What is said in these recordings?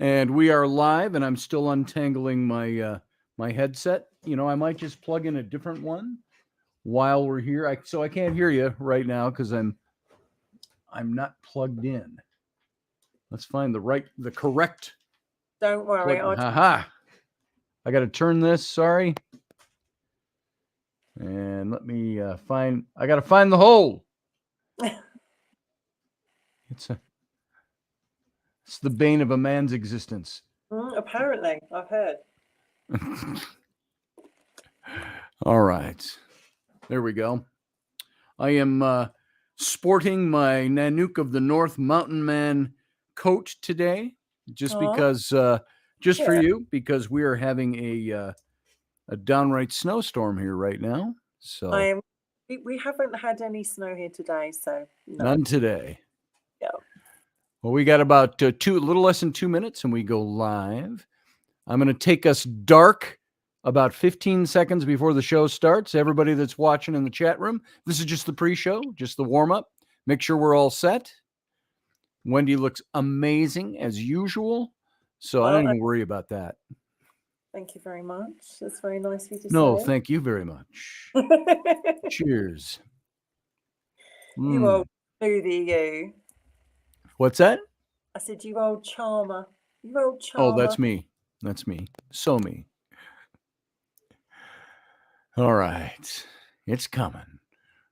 And we are live, and I'm still untangling my headset. I might just plug in a different one while we're here. So I can't hear you right now because I'm not plugged in. Let's find the correct Don't worry. plug. Haha. I got to turn this. Sorry. And let me find. I got to find the hole. It's the bane of a man's existence. Apparently, I've heard. All right. There we go. I am sporting my Nanook of the North Mountain Man coat today, just because, just for you, because we are having a downright snowstorm here right now. So we haven't had any snow here today, so no. None today. Yeah. Well, we got about a little less than 2 minutes, and we go live. I'm going to take us dark about 15 seconds before the show starts. Everybody that's watching in the chat room, this is just the pre-show, just the warm-up. Make sure we're all set. Wendy looks amazing as usual, so I don't even worry about that. Thank you very much. That's very nice of you to say. No, thank you very much. Cheers. You old smoothie, you. What's that? I said, you old charmer. You old charmer. Oh, that's me. That's me. So me. All right. It's coming.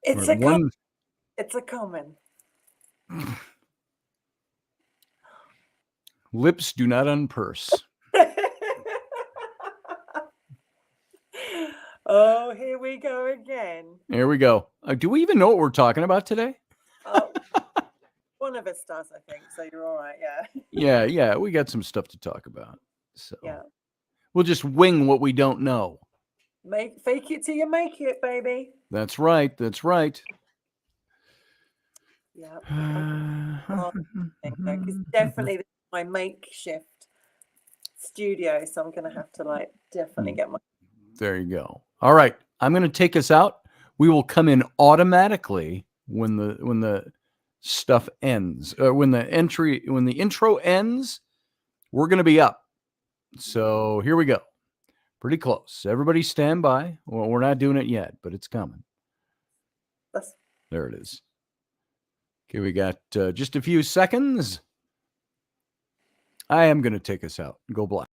It's a coming. Lips do not unpurse. Oh, here we go again. There we go. Do we even know what we're talking about today? One of us does, I think. So you're all right, yeah. Yeah. We got some stuff to talk about. So yeah, we'll just wing what we don't know. Fake it till you make it, baby. That's right. Yeah. It's definitely my makeshift studio, so I'm going to have to definitely get my. There you go. All right, I'm going to take us out. We will come in automatically when the stuff ends. When the intro ends, we're going to be up. So here we go. Pretty close. Everybody stand by. Well, we're not doing it yet, but it's coming. There it is. Okay, we got just a few seconds. I am going to take us out. Go black.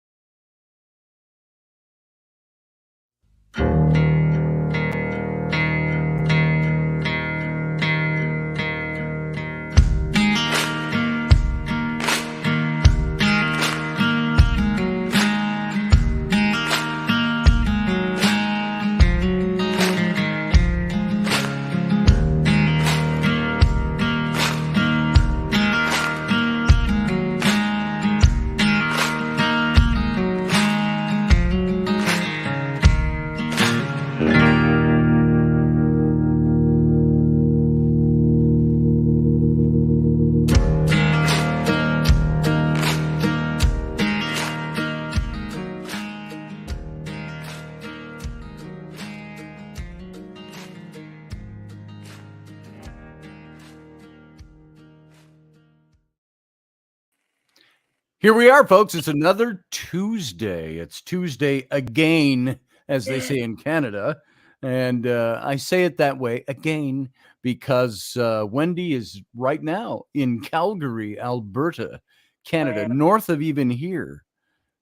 Here we are, folks. It's another Tuesday. It's Tuesday again, as they say in Canada. And I say it that way, again, because Wendy is right now in Calgary, Alberta, Canada, north of even here.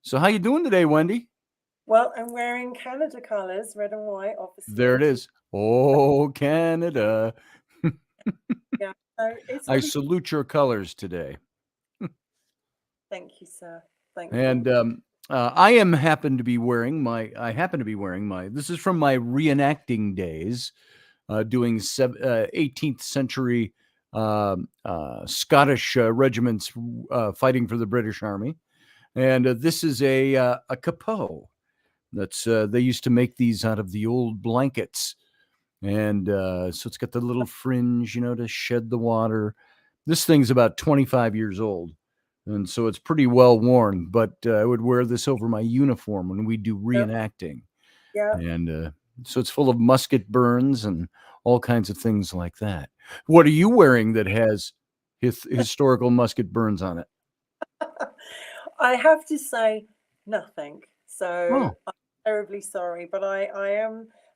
So how you doing today, Wendy? Well, I'm wearing Canada colors, red and white, obviously. There it is. Oh, Canada. Yeah. So I salute your colors today. Thank you, sir. Thank you. And I happen to be wearing my. This is from my reenacting days, doing 18th century Scottish regiments fighting for the British Army, and this is a capot. That's they used to make these out of the old blankets, and so it's got the little fringe, to shed the water. This thing's about 25 years old. And so it's pretty well worn, but I would wear this over my uniform when we do reenacting. Yeah. And so it's full of musket burns and all kinds of things like that. What are you wearing that has historical musket burns on it? I have to say nothing. So Oh, I'm terribly sorry, but I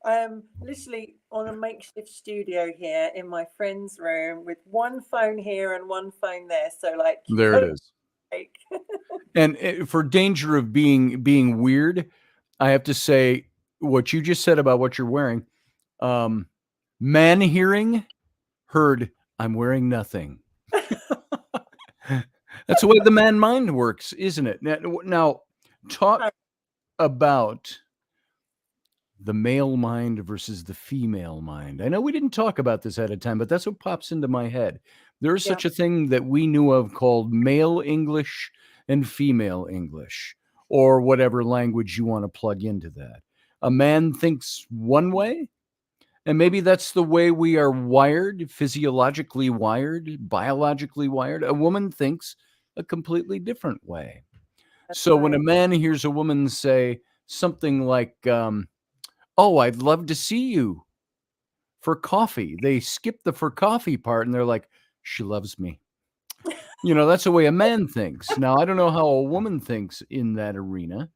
am literally on a makeshift studio here in my friend's room with one phone here and one phone there. So like there it total is. break. And for danger of being weird, I have to say what you just said about what you're wearing. Um, man hearing heard I'm wearing nothing. That's the way the man mind works, isn't it? Now talk about the male mind versus the female mind. I know we didn't talk about this at a time, but that's what pops into my head. There is Yeah. such a thing that we knew of called male English and female English, or whatever language you want to plug into that. A man thinks one way, and maybe that's the way we are wired, physiologically wired, biologically wired. A woman thinks a completely different way. That's So when a right. man hears a woman say something like, "Oh, I'd love to see you for coffee," they skip the for coffee part and they're like, "She loves me." That's the way a man thinks. Now, I don't know how a woman thinks in that arena.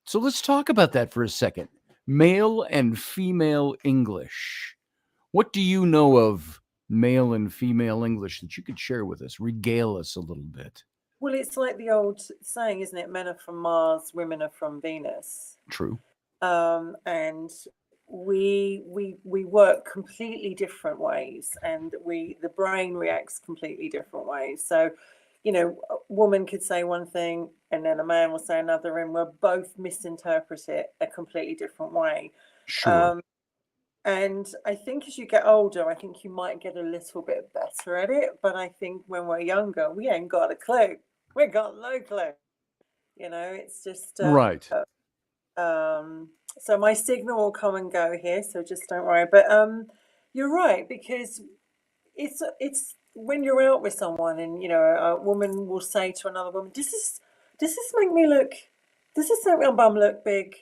So let's talk about that for a second. Male and female English. What do you know of male and female English that you could share with us? Regale us a little bit. Well, it's like the old saying, isn't it? Men are from Mars, women are from Venus. True. And we work completely different ways, and the brain reacts completely different ways. So, a woman could say one thing, and then a man will say another, and we'll both misinterpret it a completely different way. Sure. And I think as you get older, I think you might get a little bit better at it. But I think when we're younger, we ain't got a clue. We got no clue. It's just Right. so my signal will come and go here, so just don't worry. But you're right, because it's when you're out with someone and a woman will say to another woman, does this make me look, does this make my bum look big?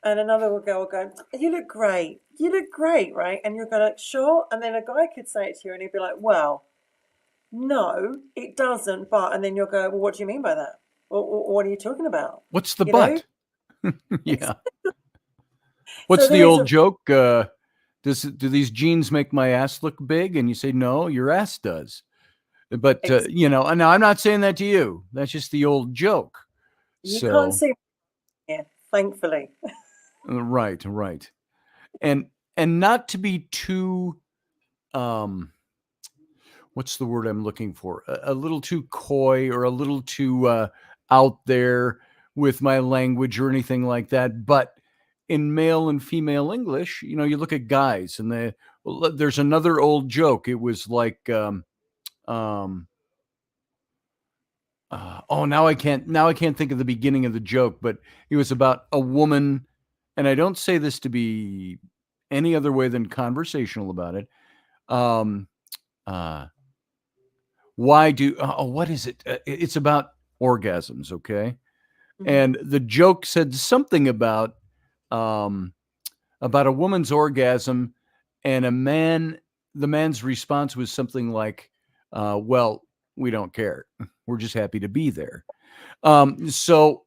And another girl will go, you look great, right? And you're going, sure. And then a guy could say it to you and he'd be like, well, no, it doesn't. But, and then you'll go, well, what do you mean by that? What are you talking about? What's the You know? but? Yeah. What's So the there is old joke? Do these jeans make my ass look big? And you say, no, your ass does. But, and now I'm not saying that to you. That's just the old joke. You can't So, see me here, thankfully. right. And not to be too, what's the word I'm looking for? A little too coy or a little too out there with my language or anything like that. But in male and female English, you look at guys and there's another old joke. It was like, now I can't think of the beginning of the joke, but it was about a woman, and I don't say this to be any other way than conversational about it. What is it? It's about orgasms, okay? Mhm. And the joke said something about a woman's orgasm, and the man's response was something like, well, we don't care. We're just happy to be there. So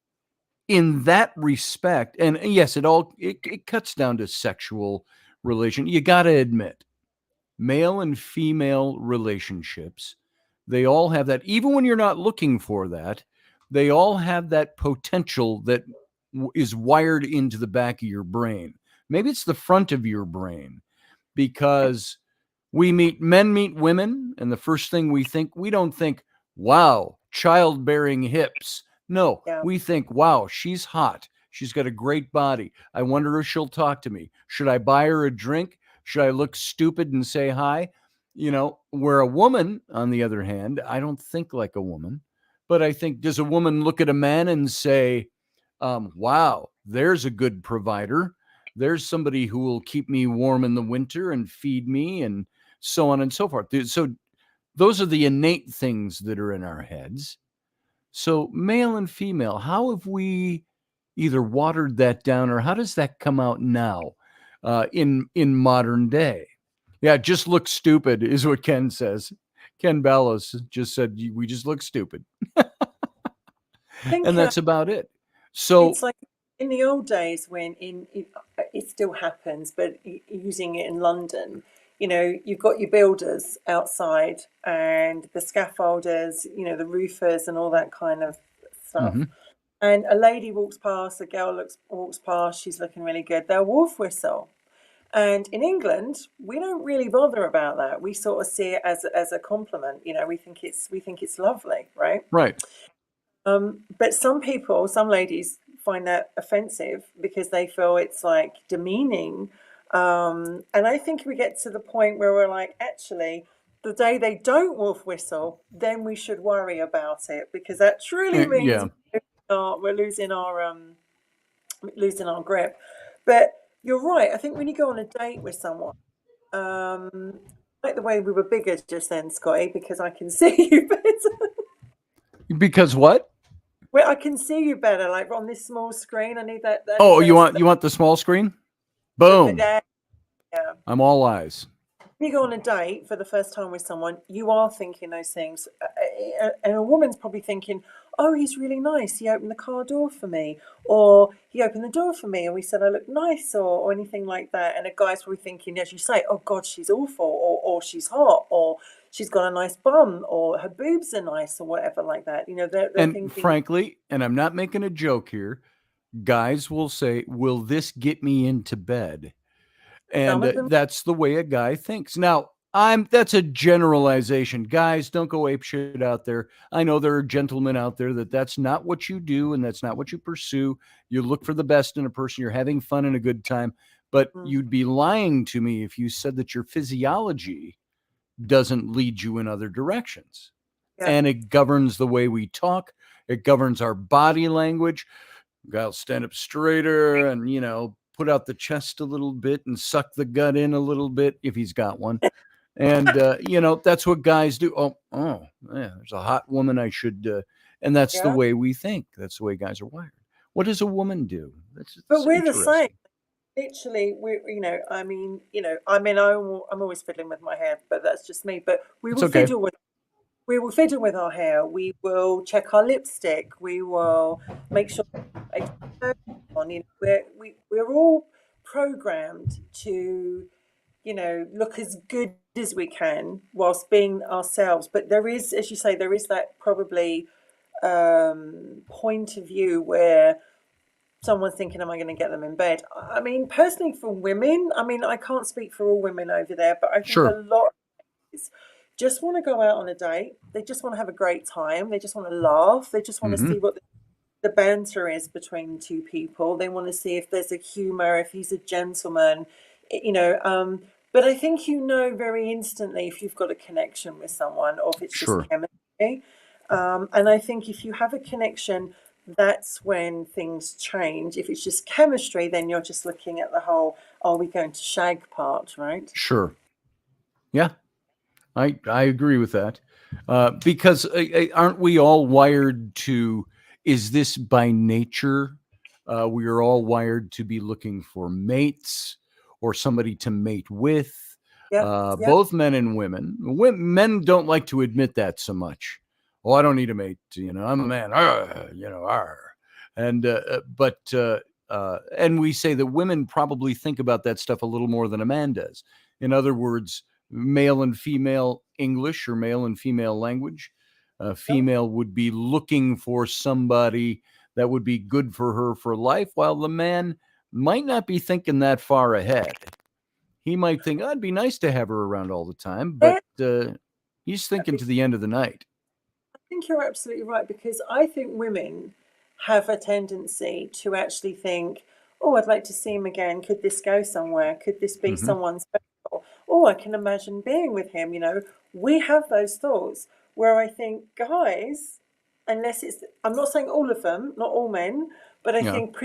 in that respect, and yes, it cuts down to sexual relation. You got to admit, male and female relationships, they all have that. Even when you're not looking for that, they all have that potential that is wired into the back of your brain. Maybe it's the front of your brain, because men meet women, and the first thing we don't think, wow, childbearing hips. No, Yeah. we think, wow, she's hot. She's got a great body. I wonder if she'll talk to me. Should I buy her a drink? Should I look stupid and say hi? Where a woman, on the other hand, I don't think like a woman, but I think, does a woman look at a man and say, wow, there's a good provider. There's somebody who will keep me warm in the winter and feed me, and so on and so forth. So those are the innate things that are in our heads. So male and female, how have we either watered that down, or how does that come out now in modern day? Yeah, just look stupid is what Ken says. Ken Ballos just said, we just look stupid. I think And that's about it. So, it's like in the old days when it still happens, but using it in London, you've got your builders outside and the scaffolders, the roofers and all that kind of stuff. mhm, And a lady walks past, a girl walks past, she's looking really good. They'll wolf whistle. And in England, we don't really bother about that. We sort of see it as a compliment. We think it's lovely, right? right. But some people, some ladies find that offensive because they feel it's like demeaning. And I think we get to the point where we're like, actually, the day they don't wolf whistle, then we should worry about it because that truly means Yeah. we're losing our grip. But you're right. I think when you go on a date with someone, um, like the way we were bigger just then, Scotty, because I can see you better. Because what? Well, I can see you better, like on this small screen. I need that. I need Oh, you those. want the small screen? But Boom. there, yeah. I'm all eyes. When you go on a date for the first time with someone, you are thinking those things, and a woman's probably thinking, "Oh, he's really nice. He opened the car door for me, or he opened the door for me, or he said I look nice, or anything like that." And a guy's probably thinking, as you say, "Oh God, she's awful, or she's hot, or she's got a nice bum, or her boobs are nice, or whatever like that." They're And thinking frankly, and I'm not making a joke here, guys will say, "Will this get me into bed?" some And of them. that's the way a guy thinks. Now, that's a generalization. Guys, don't go ape shit out there. I know there are gentlemen out there that's not what you do and that's not what you pursue. You look for the best in a person. You're having fun and a good time, but Mm, you'd be lying to me if you said that your physiology doesn't lead you in other directions. yeah, And it governs the way we talk. It governs our body language. Guy will stand up straighter and, put out the chest a little bit and suck the gut in a little bit if he's got one. And, that's what guys do. Oh, yeah, there's a hot woman. And that's the yeah. way we think. That's the way guys are wired. What does a woman do? But That's we're the same. interesting. Literally, I'm always fiddling with my hair, but that's just me. But It's okay. we will fiddle with our hair. We will check our lipstick. We will make sure extra on. We're all programmed to look as good as we can whilst being ourselves. But there is, as you say, there is that probably point of view where someone's thinking, am I going to get them in bed? I mean, personally, for women, I mean, I can't speak for all women over there, but I think a Sure. lot of guys just want to go out on a date. They just want to have a great time. They just want to laugh. They just want to Hmm. see what the banter is between two people. They want to see if there's a humor, if he's a gentleman, you know. But I think very instantly if you've got a connection with someone or if it's just Sure. chemistry. And I think if you have a connection, that's when things change. If it's just chemistry, then you're just looking at the whole, are we going to shag part, right? Sure. Yeah. I agree with that. Because aren't we all wired to, is this by nature? We are all wired to be looking for mates or somebody to mate with, Yep, yep. both men and women. Men don't like to admit that so much. Oh, I don't need a mate. I'm a man. Arr. And we say that women probably think about that stuff a little more than a man does. In other words, male and female English or male and female language. Yep. Female would be looking for somebody that would be good for her for life, while the man might not be thinking that far ahead. He might think, oh, it'd be nice to have her around all the time, but Yeah, he's thinking to the end of the night. I think you're absolutely right because I think women have a tendency to actually think, oh, I'd like to see him again. Could this go somewhere? Could this be Hmm. someone special? Oh, I can imagine being with him. We have those thoughts where I think guys, unless I'm not saying all of them, not all men, but I Yeah. think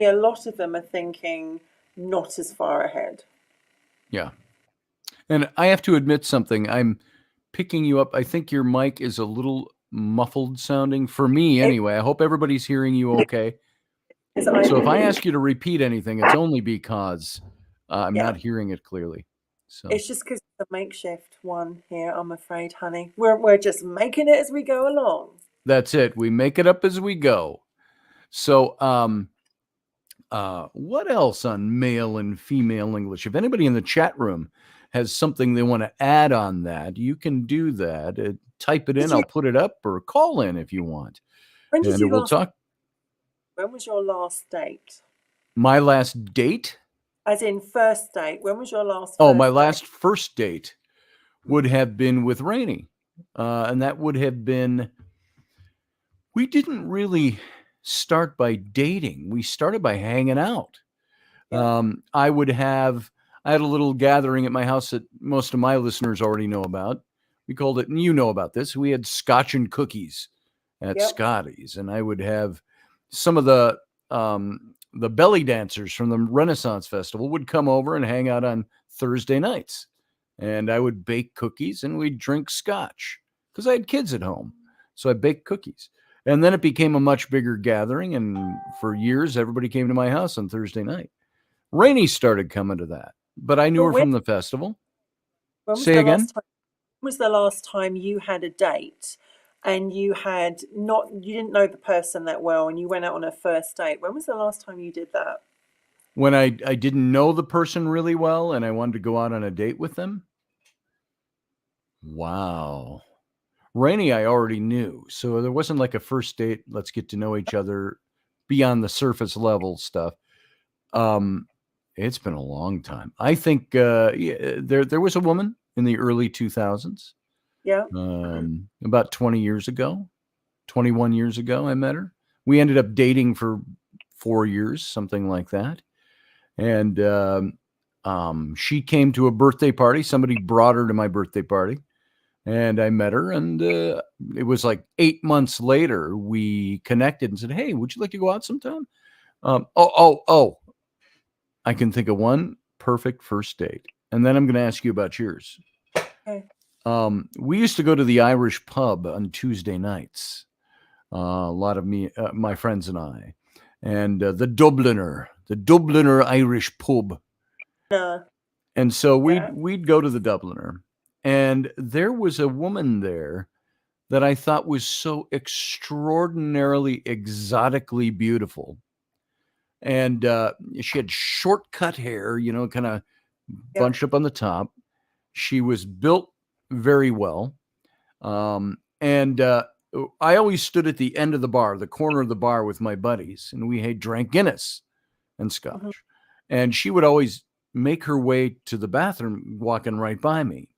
a lot of them are thinking not as far ahead. Yeah. And I have to admit something. I'm picking you up. I think your mic is a little muffled sounding for me It anyway. I hope everybody's hearing you okay. is, I So if hear I you. ask you to repeat anything, it's only because I'm Yeah. not hearing it clearly. So, It's just because it's a makeshift one here, I'm afraid, honey. We're just making it as we go along. That's it. We make it up as we go. So, what else on male and female English? If anybody in the chat room has something they want to add on that, you can do that. Type it in. Did you? I'll put it up, or call in if you want, When did and you we'll last? talk. When was your last date? My last date? As in first date. When was your last? Oh, first my date? last first date would have been with Rainey, and that would have been. We didn't really start by dating. We started by hanging out. Yeah. I had a little gathering at my house that most of my listeners already know about. We called it, and you know about this. We had scotch and cookies at Yep. Scotty's, and I would have some of the belly dancers from the Renaissance Festival would come over and hang out on Thursday nights, and I would bake cookies and we'd drink scotch because I had kids at home, so I baked cookies. And then it became a much bigger gathering, and for years, everybody came to my house on Thursday night. Rainey started coming to that, but I knew But her from the festival. when was Say the again? last time? When was the last time you had a date and you didn't know the person that well and you went out on a first date? When was the last time you did that? When I didn't know the person really well and I wanted to go out on a date with them? Wow. Rainey, I already knew. So there wasn't like a first date, let's get to know each other beyond the surface level stuff. It's been a long time. I think there was a woman in the early 2000s, Yeah. about 20 years ago, 21 years ago, I met her. We ended up dating for 4 years, something like that. And she came to a birthday party. Somebody brought her to my birthday party, and I met her. And it was like 8 months later, we connected and said, "Hey, would you like to go out sometime?" Oh! I can think of one perfect first date, and then I'm going to ask you about yours. Okay. We used to go to the Irish pub on Tuesday nights. A lot of my friends and I, and the Dubliner Irish pub. No. And so Yeah. we'd go to the Dubliner, and there was a woman there that I thought was so extraordinarily exotically beautiful. And she had short cut hair, kind of Yeah. bunched up on the top. She was built very well. And I always stood at the end of the bar, the corner of the bar with my buddies, and we had drank Guinness and scotch. Mm-hmm. And she would always make her way to the bathroom, walking right by me.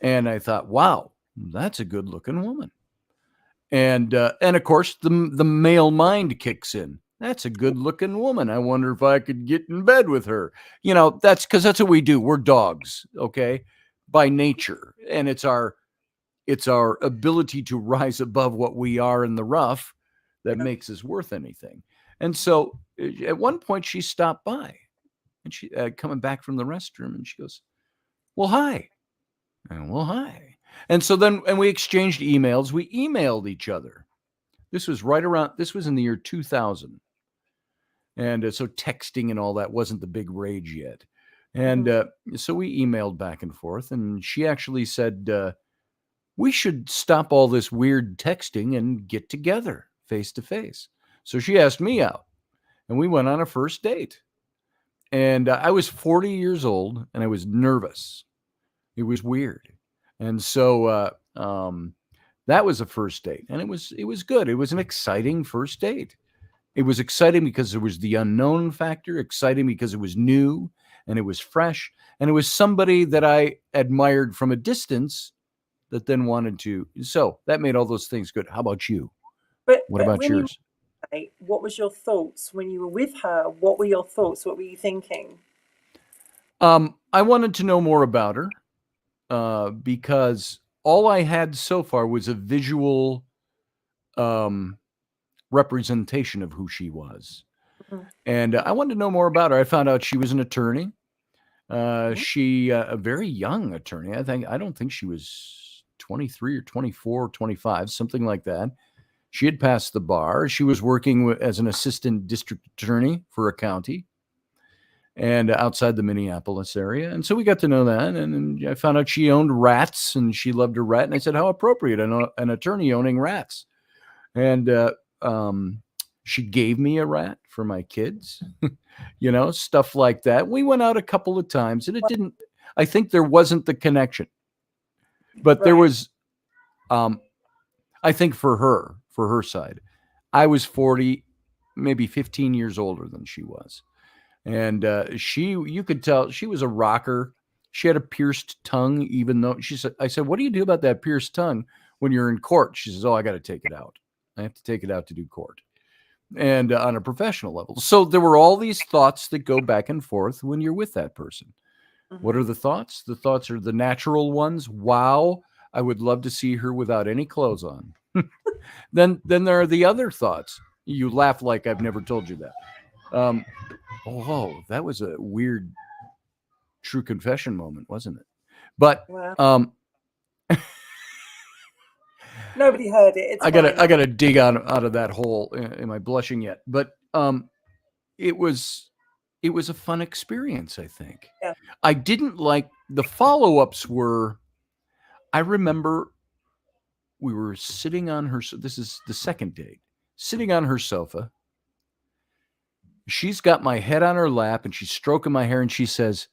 And I thought, wow, that's a good looking woman. And of course, the male mind kicks in. That's a good looking woman. I wonder if I could get in bed with her. That's because that's what we do. We're dogs, okay, by nature. And it's our ability to rise above what we are in the rough that makes us worth anything. And so at one point she stopped by, and she coming back from the restroom, and she goes, "Well, hi." And, "Well, hi." And so then, and we exchanged emails. We emailed each other. This was in the year 2000. And so texting and all that wasn't the big rage yet. And so we emailed back and forth, and she actually said, we should stop all this weird texting and get together face to face. So she asked me out, and we went on a first date. And I was 40 years old, and I was nervous. It was weird. And so that was a first date, and it was good. It was an exciting first date. It was exciting because there was the unknown factor, exciting because it was new and it was fresh, and it was somebody that I admired from a distance that then wanted to. So that made all those things good. How about you? But What about when you yours? what was your thoughts when you were with her? What were your thoughts? What were you thinking? I wanted to know more about her because all I had so far was a visual representation of who she was. Mm-hmm. And I wanted to know more about her. I found out she was an attorney. She a very young attorney. I don't think she was 23 or 24 or 25, something like that. She had passed the bar. She was working as an assistant district attorney for a county. and outside the Minneapolis area. And so we got to know that. And I found out she owned rats and she loved her rat. And I said, how appropriate, an attorney owning rats. And she gave me a rat for my kids, stuff like that. We went out a couple of times and I think there wasn't the connection, but there was, I think for her side, I was 40, maybe 15 years older than she was. And you could tell she was a rocker. She had a pierced tongue, even though I said, what do you do about that pierced tongue when you're in court? She says, oh, I got to take it out. I have to take it out to do court. And on a professional level. So there were all these thoughts that go back and forth when you're with that person. Mm-hmm. What are the thoughts? The thoughts are the natural ones. Wow, I would love to see her without any clothes on. Then there are the other thoughts. You laugh like I've never told you that. That was a weird true confession moment, wasn't it? But wow. Nobody heard it. I gotta dig out of that hole. Am I blushing yet? But it was a fun experience, I think. Yeah. I didn't like the follow-ups were. I remember we were sitting on her. This is the second date. Sitting on her sofa. She's got my head on her lap and she's stroking my hair and she says,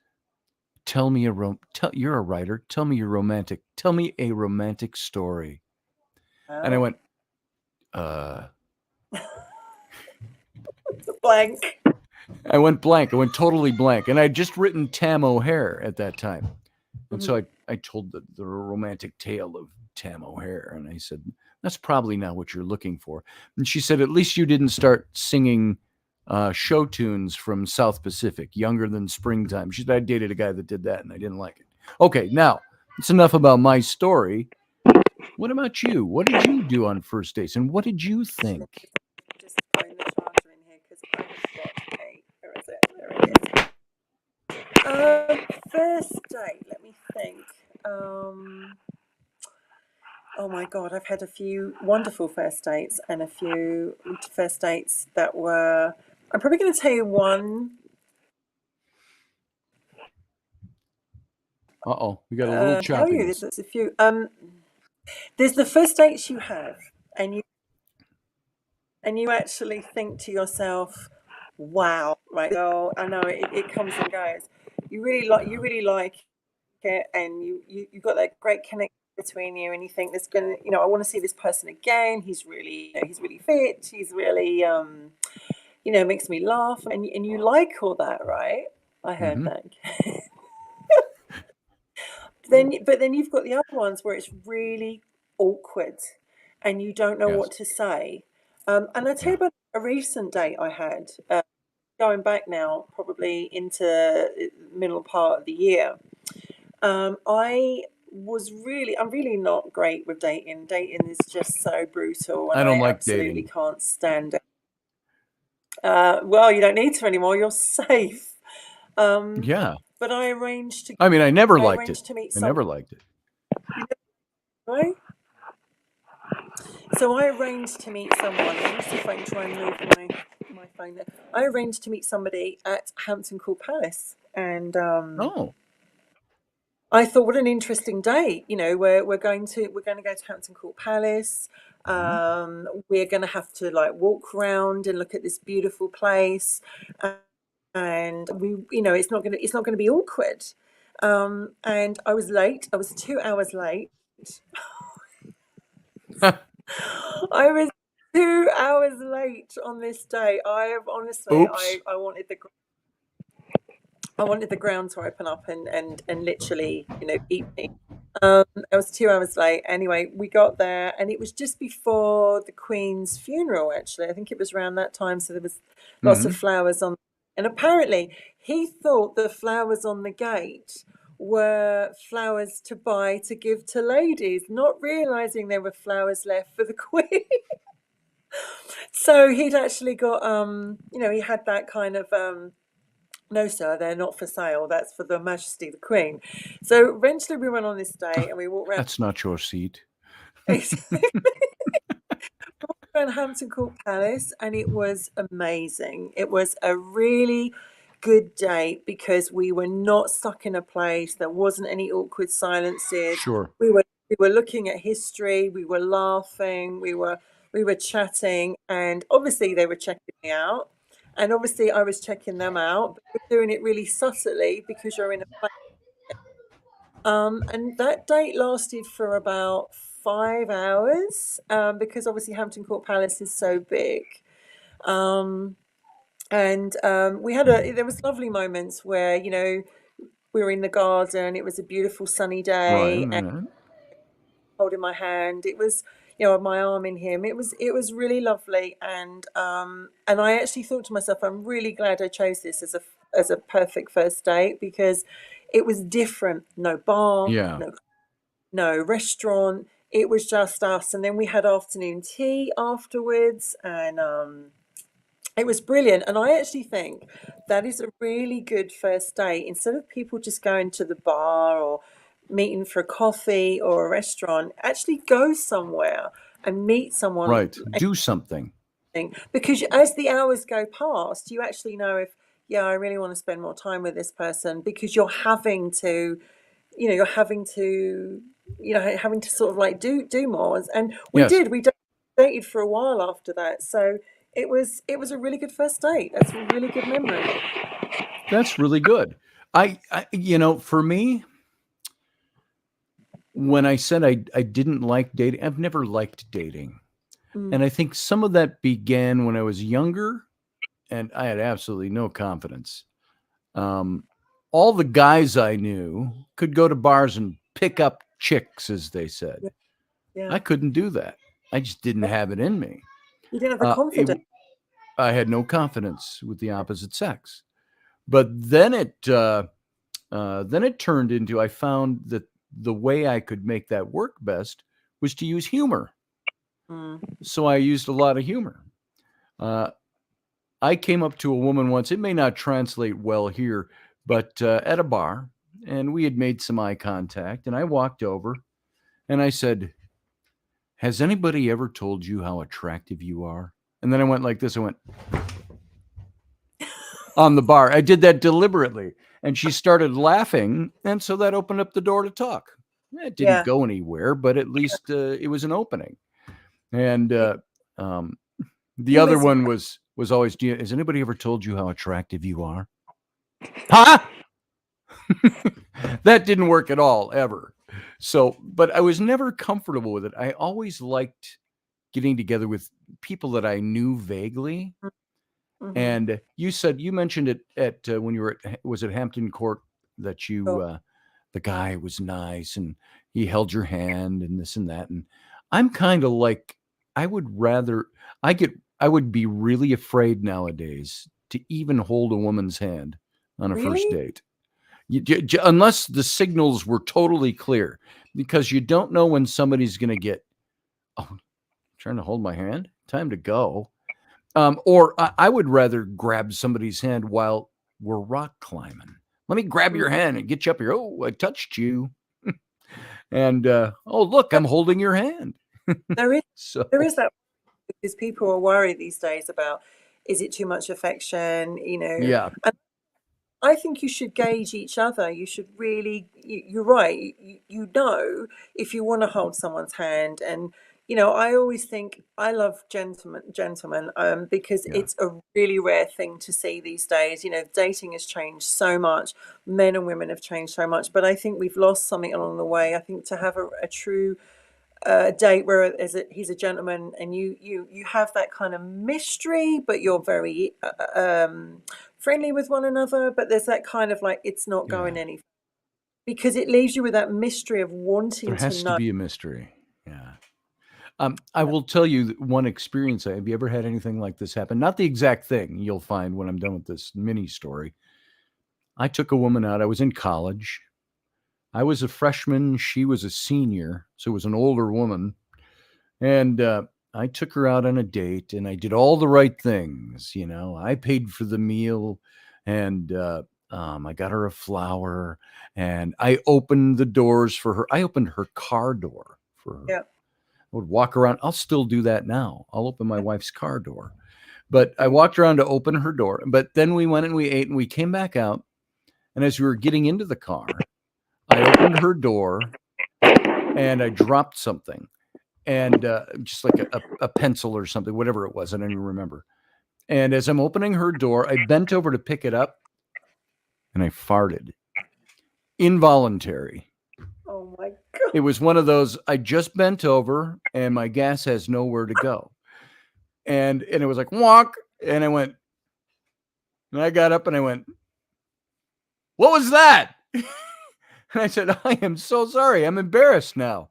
you're a writer. Tell me a romantic story. Oh. And I went, blank. I went blank. I went totally blank. And I'd just written Tam O'Hare at that time. And so I told the romantic tale of Tam O'Hare. And I said, that's probably not what you're looking for. And she said, at least you didn't start singing show tunes from South Pacific, Younger Than Springtime. She said, I dated a guy that did that and I didn't like it. Okay, now it's enough about my story. What about you? What did you do on first dates and what did you think? Just putting the charger in here because where is it? There it is. First date, let me think. Oh my God, I've had a few wonderful first dates and a few first dates that were. I'm probably going to tell you one. We got a little choppiness. There's a few. There's the first dates you have, and you actually think to yourself, "Wow!" Right? So I know it comes and goes. You really like it, and you got that great connection between you, and you think there's gonna, I want to see this person again. He's really fit. He's really, makes me laugh, and you like all that, right? I heard that. But then you've got the other ones where it's really awkward, and you don't know what to say. And I tell you about a recent date I had, going back now, probably into the middle part of the year. I'm really not great with dating. Dating is just so brutal. And I don't like absolutely dating. Can't stand it. Well, you don't need to anymore. You're safe. Yeah. But I arranged to. I mean, I never liked it. I never liked it. Right? So I arranged to meet someone. Let me see if I can try and move my phone there. I arranged to meet somebody at Hampton Court Palace, and I thought, what an interesting date. We're going to go to Hampton Court Palace. We're going to have to walk around and look at this beautiful place, and we, it's not going to be awkward. And I was late. I was 2 hours late. I was 2 hours late on this day. I have honestly, I wanted the ground to open up and literally, eat me. I was 2 hours late. Anyway, we got there and it was just before the Queen's funeral, actually. I think it was around that time. So there was lots of flowers on. And apparently he thought the flowers on the gate were flowers to buy to give to ladies, not realizing there were flowers left for the Queen. So he'd actually got, he had that kind of, no, sir, they're not for sale. That's for the Majesty the Queen. So eventually we went on this day and we walked around. That's not your seat. Around Hampton Court Palace, and it was amazing. It was a really good date because we were not stuck in a place. There wasn't any awkward silences. Sure. We were looking at history. We were laughing. We were chatting, and obviously they were checking me out, and obviously I was checking them out. But we're doing it really subtly because you're in a place. And that date lasted for about 5 hours, because obviously Hampton Court Palace is so big. Um, and there was lovely moments where, we were in the garden. It was a beautiful sunny Right. day, and holding my hand. It was, my arm in him. It was really lovely, and I actually thought to myself, I'm really glad I chose this as a perfect first date because it was different. No bar, Yeah. no restaurant. It was just us, and then we had afternoon tea afterwards, and it was brilliant. And I actually think that is a really good first date. Instead of people just going to the bar or meeting for a coffee or a restaurant, actually go somewhere and meet someone. Right. Do something. Because as the hours go past, you actually know if, yeah, I really want to spend more time with this person, because you're having to, having to sort of like do more. And we Yes. did. We dated for a while after that. So it was a really good first date. That's a really good memory. That's really good. For me, when I said I didn't like dating, I've never liked dating. And I think some of that began when I was younger and I had absolutely no confidence. All the guys I knew could go to bars and pick up chicks, as they said. Yeah. I couldn't do that. I just didn't have it in me. You didn't have the confidence. I had no confidence with the opposite sex. But then it turned into, I found that the way I could make that work best was to use humor. So I used a lot of humor. I came up to a woman once. It may not translate well here, but at a bar, and we had made some eye contact, and I walked over and I said, "Has anybody ever told you how attractive you are?" And then I went like this. I went on the bar. I did that deliberately, and she started laughing, and so that opened up the door to talk. It didn't go anywhere, but at least it was an opening. And the other one was always, has anybody ever told you how attractive you are? Huh? That didn't work at all, ever. So, but I was never comfortable with it. I always liked getting together with people that I knew vaguely. And you mentioned it at when you were was it Hampton Court that the guy was nice and he held your hand and this and that. And I'm kind of like, I would be really afraid nowadays to even hold a woman's hand on a first date. Unless the signals were totally clear, because you don't know when somebody's going to get, trying to hold my hand, time to go. Or I would rather grab somebody's hand while we're rock climbing. Let me grab your hand and get you up here. Oh, I touched you. And look, I'm holding your hand. There is that, because people are worried these days about, is it too much affection? Yeah. And I think you should gauge each other. You should really, you're right. If you want to hold someone's hand. And, I always think I love gentlemen, because it's a really rare thing to see these days. Dating has changed so much. Men and women have changed so much. But I think we've lost something along the way. I think to have a true date where he's a gentleman, and you have that kind of mystery, but you're very friendly with one another, but there's that kind of like, it's not going any, because it leaves you with that mystery of wanting to know. There has to be a mystery. Yeah. I will tell you one experience. Have you ever had anything like this happen? Not the exact thing, you'll find when I'm done with this mini story. I took a woman out. I was in college. I was a freshman. She was a senior. So it was an older woman. And I took her out on a date, and I did all the right things. I paid for the meal, and I got her a flower, and I opened the doors for her. I opened her car door for her. Yeah. I would walk around. I'll still do that now. I'll open my wife's car door. But I walked around to open her door. But then we went and we ate and we came back out. And as we were getting into the car, I opened her door and I dropped something. And just like a pencil or something, whatever it was. I don't even remember. And as I'm opening her door, I bent over to pick it up and I farted. Involuntary. Oh my God. It was one of those, I just bent over and my gas has nowhere to go. And it was like, walk. And I went, and I got up and I went, what was that? And I said, I am so sorry. I'm embarrassed now.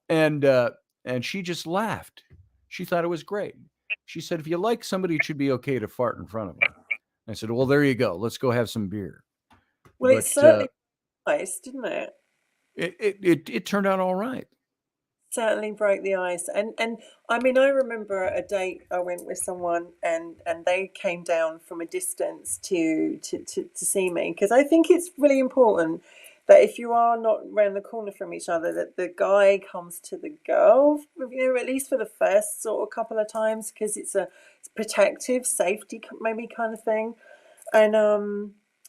And she just laughed. She thought it was great. She said, if you like somebody, it should be okay to fart in front of them. I said, well, there you go. Let's go have some beer. Well, But it certainly nice, didn't it? it turned out all right. Certainly broke the ice. And I mean, I remember a date I went with someone, and they came down from a distance to see me, because I think it's really important that if you are not round the corner from each other, that the guy comes to the girl, at least for the first sort of couple of times, because it's protective, safety maybe kind of thing. And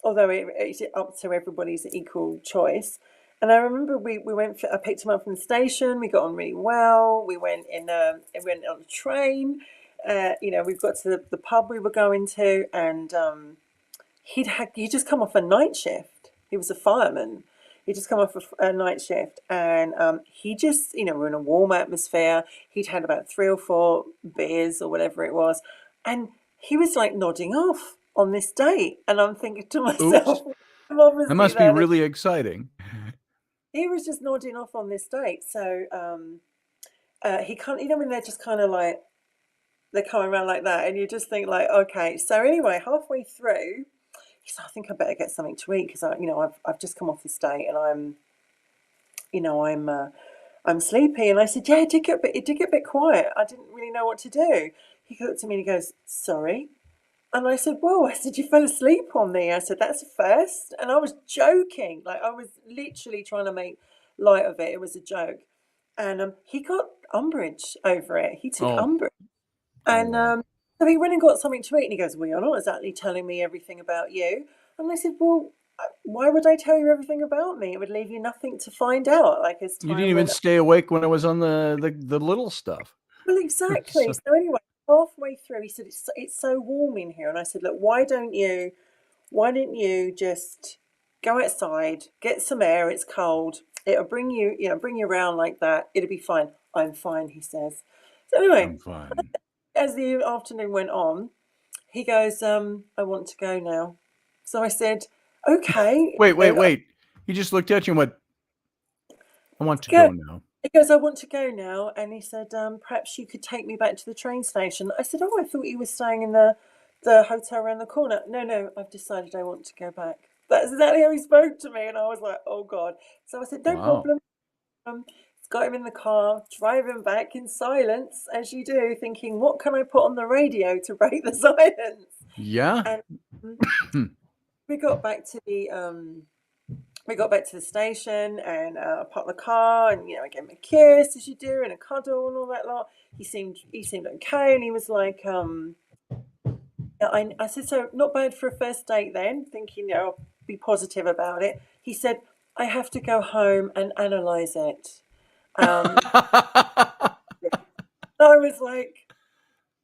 although it's up to everybody's equal choice. And I remember we went. I picked him up from the station. We got on really well. We went in. We went on a train. We got to the pub we were going to, and he'd just come off a night shift. He was a fireman. He'd just come off a night shift, and he just, we're in a warm atmosphere. He'd had about 3 or 4 beers or whatever it was, and he was like nodding off on this date, and I'm thinking to myself, Oops. I'm obviously That must be really exciting. he was just nodding off on this date. So he can't, when they're just kind of like, they're coming around like that, and you just think like, okay. So anyway, halfway through, he said, I think I better get something to eat, because I've just come off this date, and I'm sleepy. And I said, yeah, it did get a bit quiet. I didn't really know what to do. He looked at me and he goes, sorry. And I said, whoa, I said, you fell asleep on me. I said, that's a first. And I was joking. Like, I was literally trying to make light of it. It was a joke. And he got umbrage over it. He took umbrage. And so he went and got something to eat. And he goes, well, you're not exactly telling me everything about you. And I said, well, why would I tell you everything about me? It would leave you nothing to find out. Like, as time you didn't even stay awake when I was on the little stuff. Well, exactly. So anyway, halfway through, he said, it's so warm in here. And I said, look, why don't you just go outside, get some air? It's cold. It'll bring you around like that. It'll be fine. I'm fine, he says. So anyway, I'm fine. as the afternoon went on, he goes, I want to go now. So I said, okay. Wait. He just looked at you and went, I want to go now. He goes, I want to go now. And he said, perhaps you could take me back to the train station. I said, oh, I thought you were staying in the hotel around the corner. No, I've decided I want to go back. That's exactly how he spoke to me. And I was like, oh, God. So I said, no problem. Got him in the car, driving back in silence, as you do, thinking, what can I put on the radio to break the silence? Yeah. And we got back to the station, and I parked the car, and I gave him a kiss, as you do, and a cuddle and all that lot. He seemed okay, and he was like, I said, so not bad for a first date then, thinking, I'll be positive about it. He said, I have to go home and analyze it. I was like,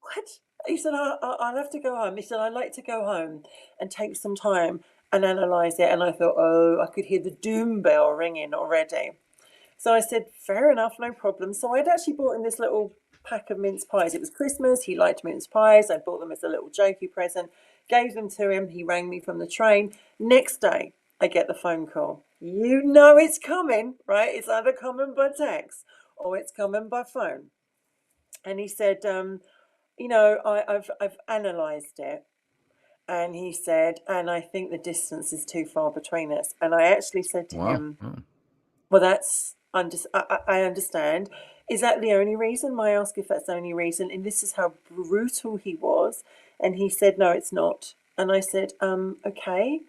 what? He said, I'll have to go home. He said, I'd like to go home and take some time and analyse it. And I thought, oh, I could hear the doom bell ringing already. So I said, fair enough, no problem. So I'd actually bought him this little pack of mince pies. It was Christmas. He liked mince pies. I bought them as a little jokey present, gave them to him. He rang me from the train. Next day, I get the phone call. You know it's coming, right? It's either coming by text or it's coming by phone. And he said, I've analysed it. And he said, and I think the distance is too far between us. And I actually said to him, well, I understand. Is that the only reason? I asked if that's the only reason. And this is how brutal he was. And he said, no, it's not. And I said, okay.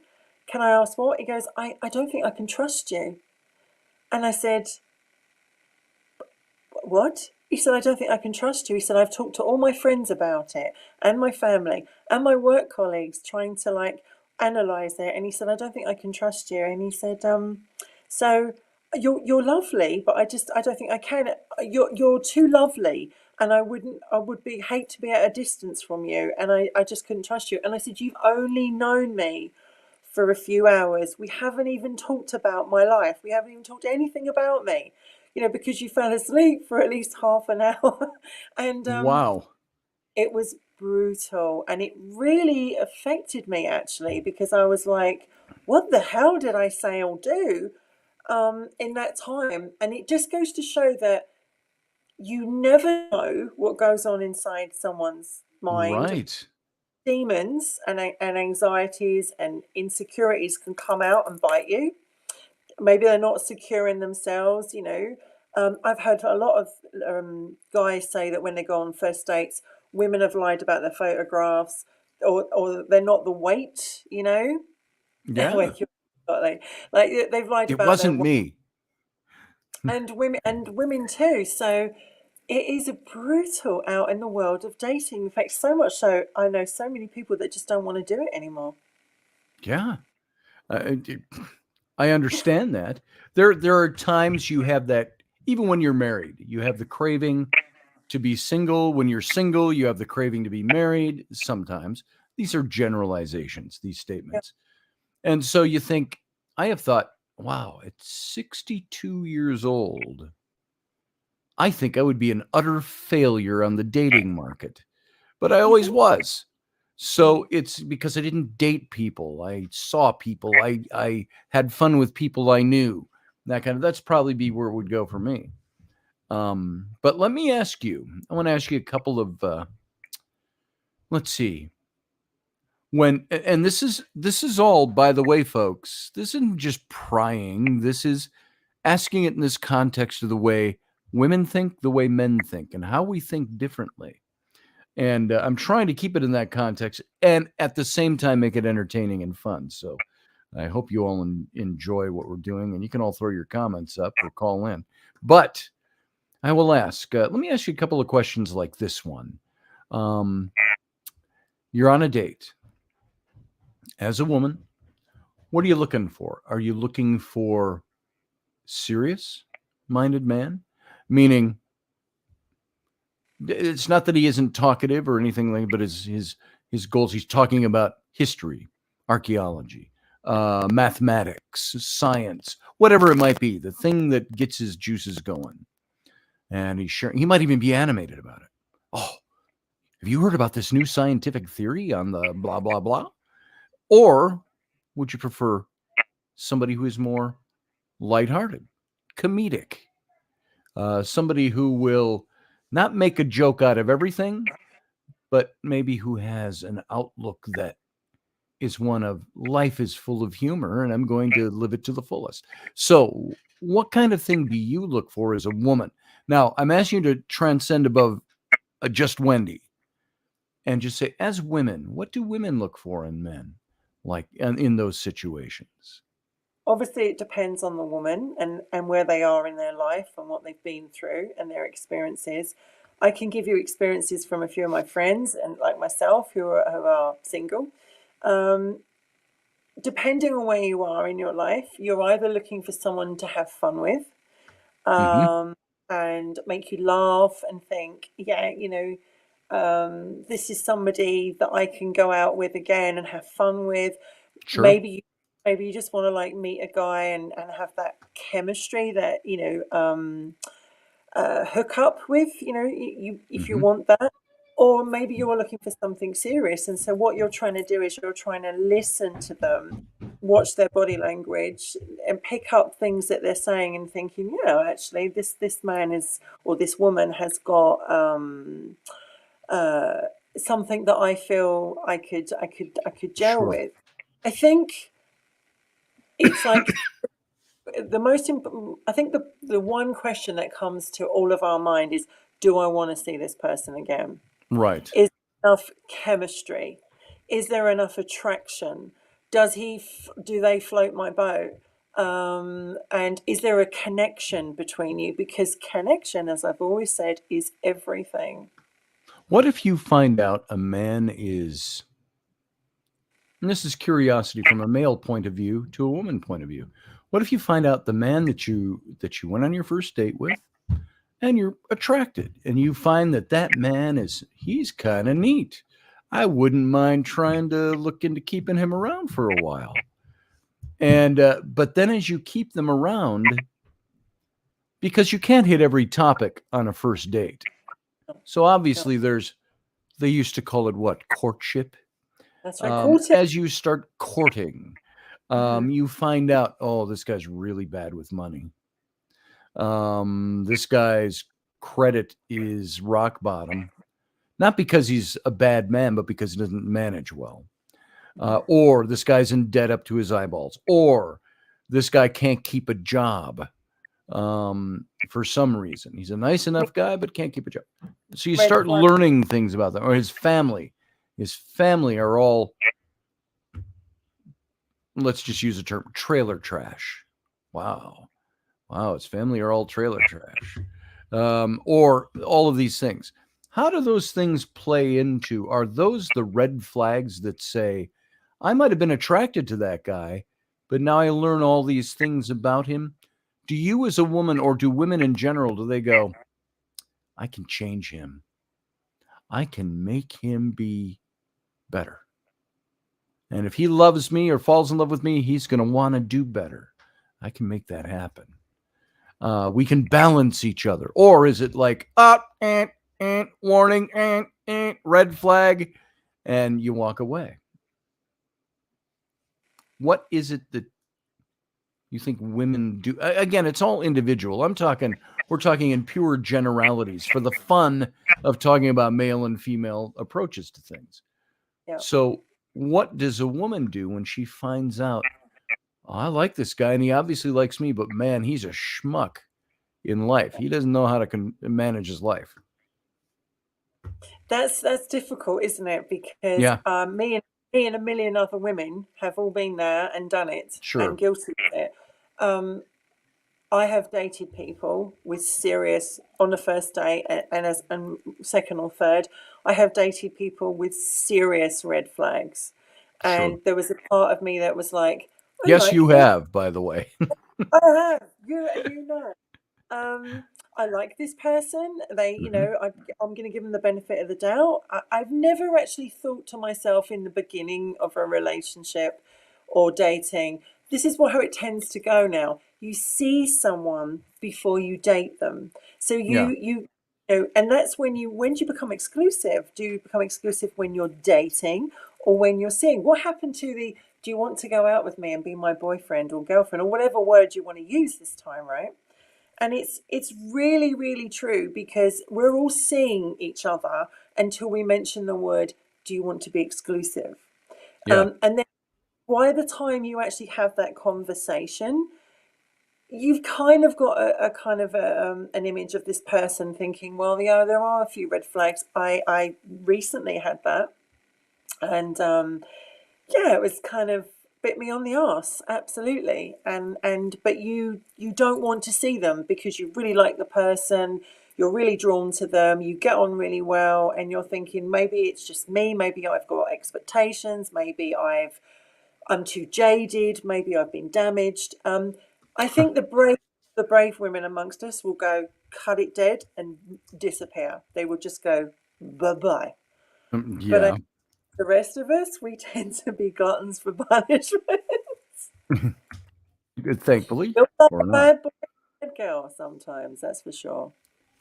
Can I ask what? He goes, I don't think I can trust you. And I said, what? He said, I don't think I can trust you. He said, I've talked to all my friends about it and my family and my work colleagues trying to like analyze it. And he said, I don't think I can trust you. And he said, so you're lovely, but I don't think I can. You're too lovely. And I would be hate to be at a distance from you. And I just couldn't trust you. And I said, you've only known me for a few hours. We haven't even talked about my life. We haven't even talked anything about me, because you fell asleep for at least half an hour. And Wow. it was brutal. And it really affected me actually, because I was like, what the hell did I say or do in that time? And it just goes to show that you never know what goes on inside someone's mind. Right. Demons and anxieties and insecurities can come out and bite you. Maybe they're not secure in themselves. I've heard a lot of guys say that when they go on first dates, women have lied about their photographs, or they're not the weight. Yeah. Where you like they've lied It about their wasn't weight, me. and women too. So it is brutal out in the world of dating. In fact, so much so, I know so many people that just don't want to do it anymore. Yeah. It- I understand that. There are times you have that, even when you're married, you have the craving to be single. When you're single, you have the craving to be married. Sometimes these are generalizations, these Yeah. statements. And so you think, I have thought, wow, at 62 years old, I think I would be an utter failure on the dating market. But I You always think? was. Mm. So it's because I didn't date people. I saw people. I had fun with people I knew. That's probably be where it would go for me. But let me ask you. I want to ask you a couple of. Let's see. And this is all, by the way, folks. This isn't just prying. This is asking it in this context of the way women think, the way men think, and how we think differently. And I'm trying to keep it in that context and at the same time make it entertaining and fun. So I hope you all enjoy what we're doing, and you can all throw your comments up or call in. But I will ask, let me ask you a couple of questions like this one. Um, you're on a date as a woman. What are you looking for? Are you looking for serious minded man? Meaning, it's not that he isn't talkative or anything like, but his goals. He's talking about history, archaeology, mathematics, science, whatever it might be. The thing that gets his juices going, and he's sharing. He might even be animated about it. Oh, have you heard about this new scientific theory on the blah blah blah? Or would you prefer somebody who is more lighthearted, comedic, somebody who will not make a joke out of everything, but maybe who has an outlook that is one of life is full of humor and I'm going to live it to the fullest. So, what kind of thing do you look for as a woman? Now, I'm asking you to transcend above just Wendy and just say, as women, what do women look for in men, like in those situations? Obviously, it depends on the woman and where they are in their life and what they've been through and their experiences. I can give you experiences from a few of my friends and like myself who are single. Um, Depending on where you are in your life, you're either looking for someone to have fun with, Mm-hmm. um, and make you laugh and think, yeah, this is somebody that I can go out with again and have fun with. Sure. Maybe you, maybe you just want to like meet a guy and have that chemistry that hook up with. If you Mm-hmm. want that, or maybe you're looking for something serious. And so what you're trying to do is you're trying to listen to them, watch their body language, and pick up things that they're saying and thinking, actually, this man is or this woman has got uh, something that I feel I could gel Sure. with. I think it's like I think the one question that comes to all of our mind is, do I want to see this person again? Right. Is there enough chemistry? Is there enough attraction? Do they float my boat? And is there a connection between you? Because connection, as I've always said, is everything. What if you find out a man is, and this is curiosity from a male point of view to a woman point of view. What if you find out the man that you went on your first date with, and you're attracted, and you find that man he's kind of neat. I wouldn't mind trying to look into keeping him around for a while. And but then as you keep them around, because you can't hit every topic on a first date. So obviously they used to call it what? Courtship. That's right. Courting. As you start courting, you find out, oh, this guy's really bad with money. This guy's credit is rock bottom, not because he's a bad man, but because he doesn't manage well. Or this guy's in debt up to his eyeballs, or this guy can't keep a job for some reason. He's a nice enough guy, but can't keep a job. So you start learning things about them, or his family. His family are all, let's just use the term, trailer trash. Wow, his family are all trailer trash. Or all of these things. How do those things play into, are those the red flags that say, I might have been attracted to that guy, but now I learn all these things about him? Do you as a woman, or do women in general, do they go, I can change him. I can make him be better. And if he loves me or falls in love with me, he's going to want to do better. I can make that happen. We can balance each other. Or is it like, warning, red flag, and you walk away? What is it that you think women do? Again, it's all individual. We're talking in pure generalities for the fun of talking about male and female approaches to things. Yeah. So what does a woman do when she finds out, oh, I like this guy and he obviously likes me, but man, he's a schmuck in life. He doesn't know how to manage his life. That's difficult, isn't it? Because me and a million other women have all been there and done it, and guilty of it. I have dated people with serious, on the first date and second or third, I have dated people with serious red flags. And there was a part of me that was like, yes, you have, by the way. I have. You know. I like this person. They, I'm going to give them the benefit of the doubt. I've never actually thought to myself in the beginning of a relationship or dating, this is how it tends to go now. You see someone before you date them. So you know, and that's when you become exclusive. Do you become exclusive when you're dating, or when you're seeing? What happened to the, do you want to go out with me and be my boyfriend or girlfriend, or whatever word you want to use this time, right? And it's really, really true, because we're all seeing each other until we mention the word, do you want to be exclusive? And then by the time you actually have that conversation, you've kind of got a kind of an image of this person thinking, well, yeah, there are a few red flags. I recently had that. And it was kind of bit me on the arse, absolutely. But you don't want to see them, because you really like the person, you're really drawn to them, you get on really well, and you're thinking, maybe it's just me, maybe I've got expectations, maybe I'm too jaded, maybe I've been damaged. I think the brave women amongst us will go, cut it dead and disappear. They will just go bye-bye. But the rest of us, we tend to be gluttons for punishment. Thankfully. Or not. Bad boy, bad girl sometimes, that's for sure.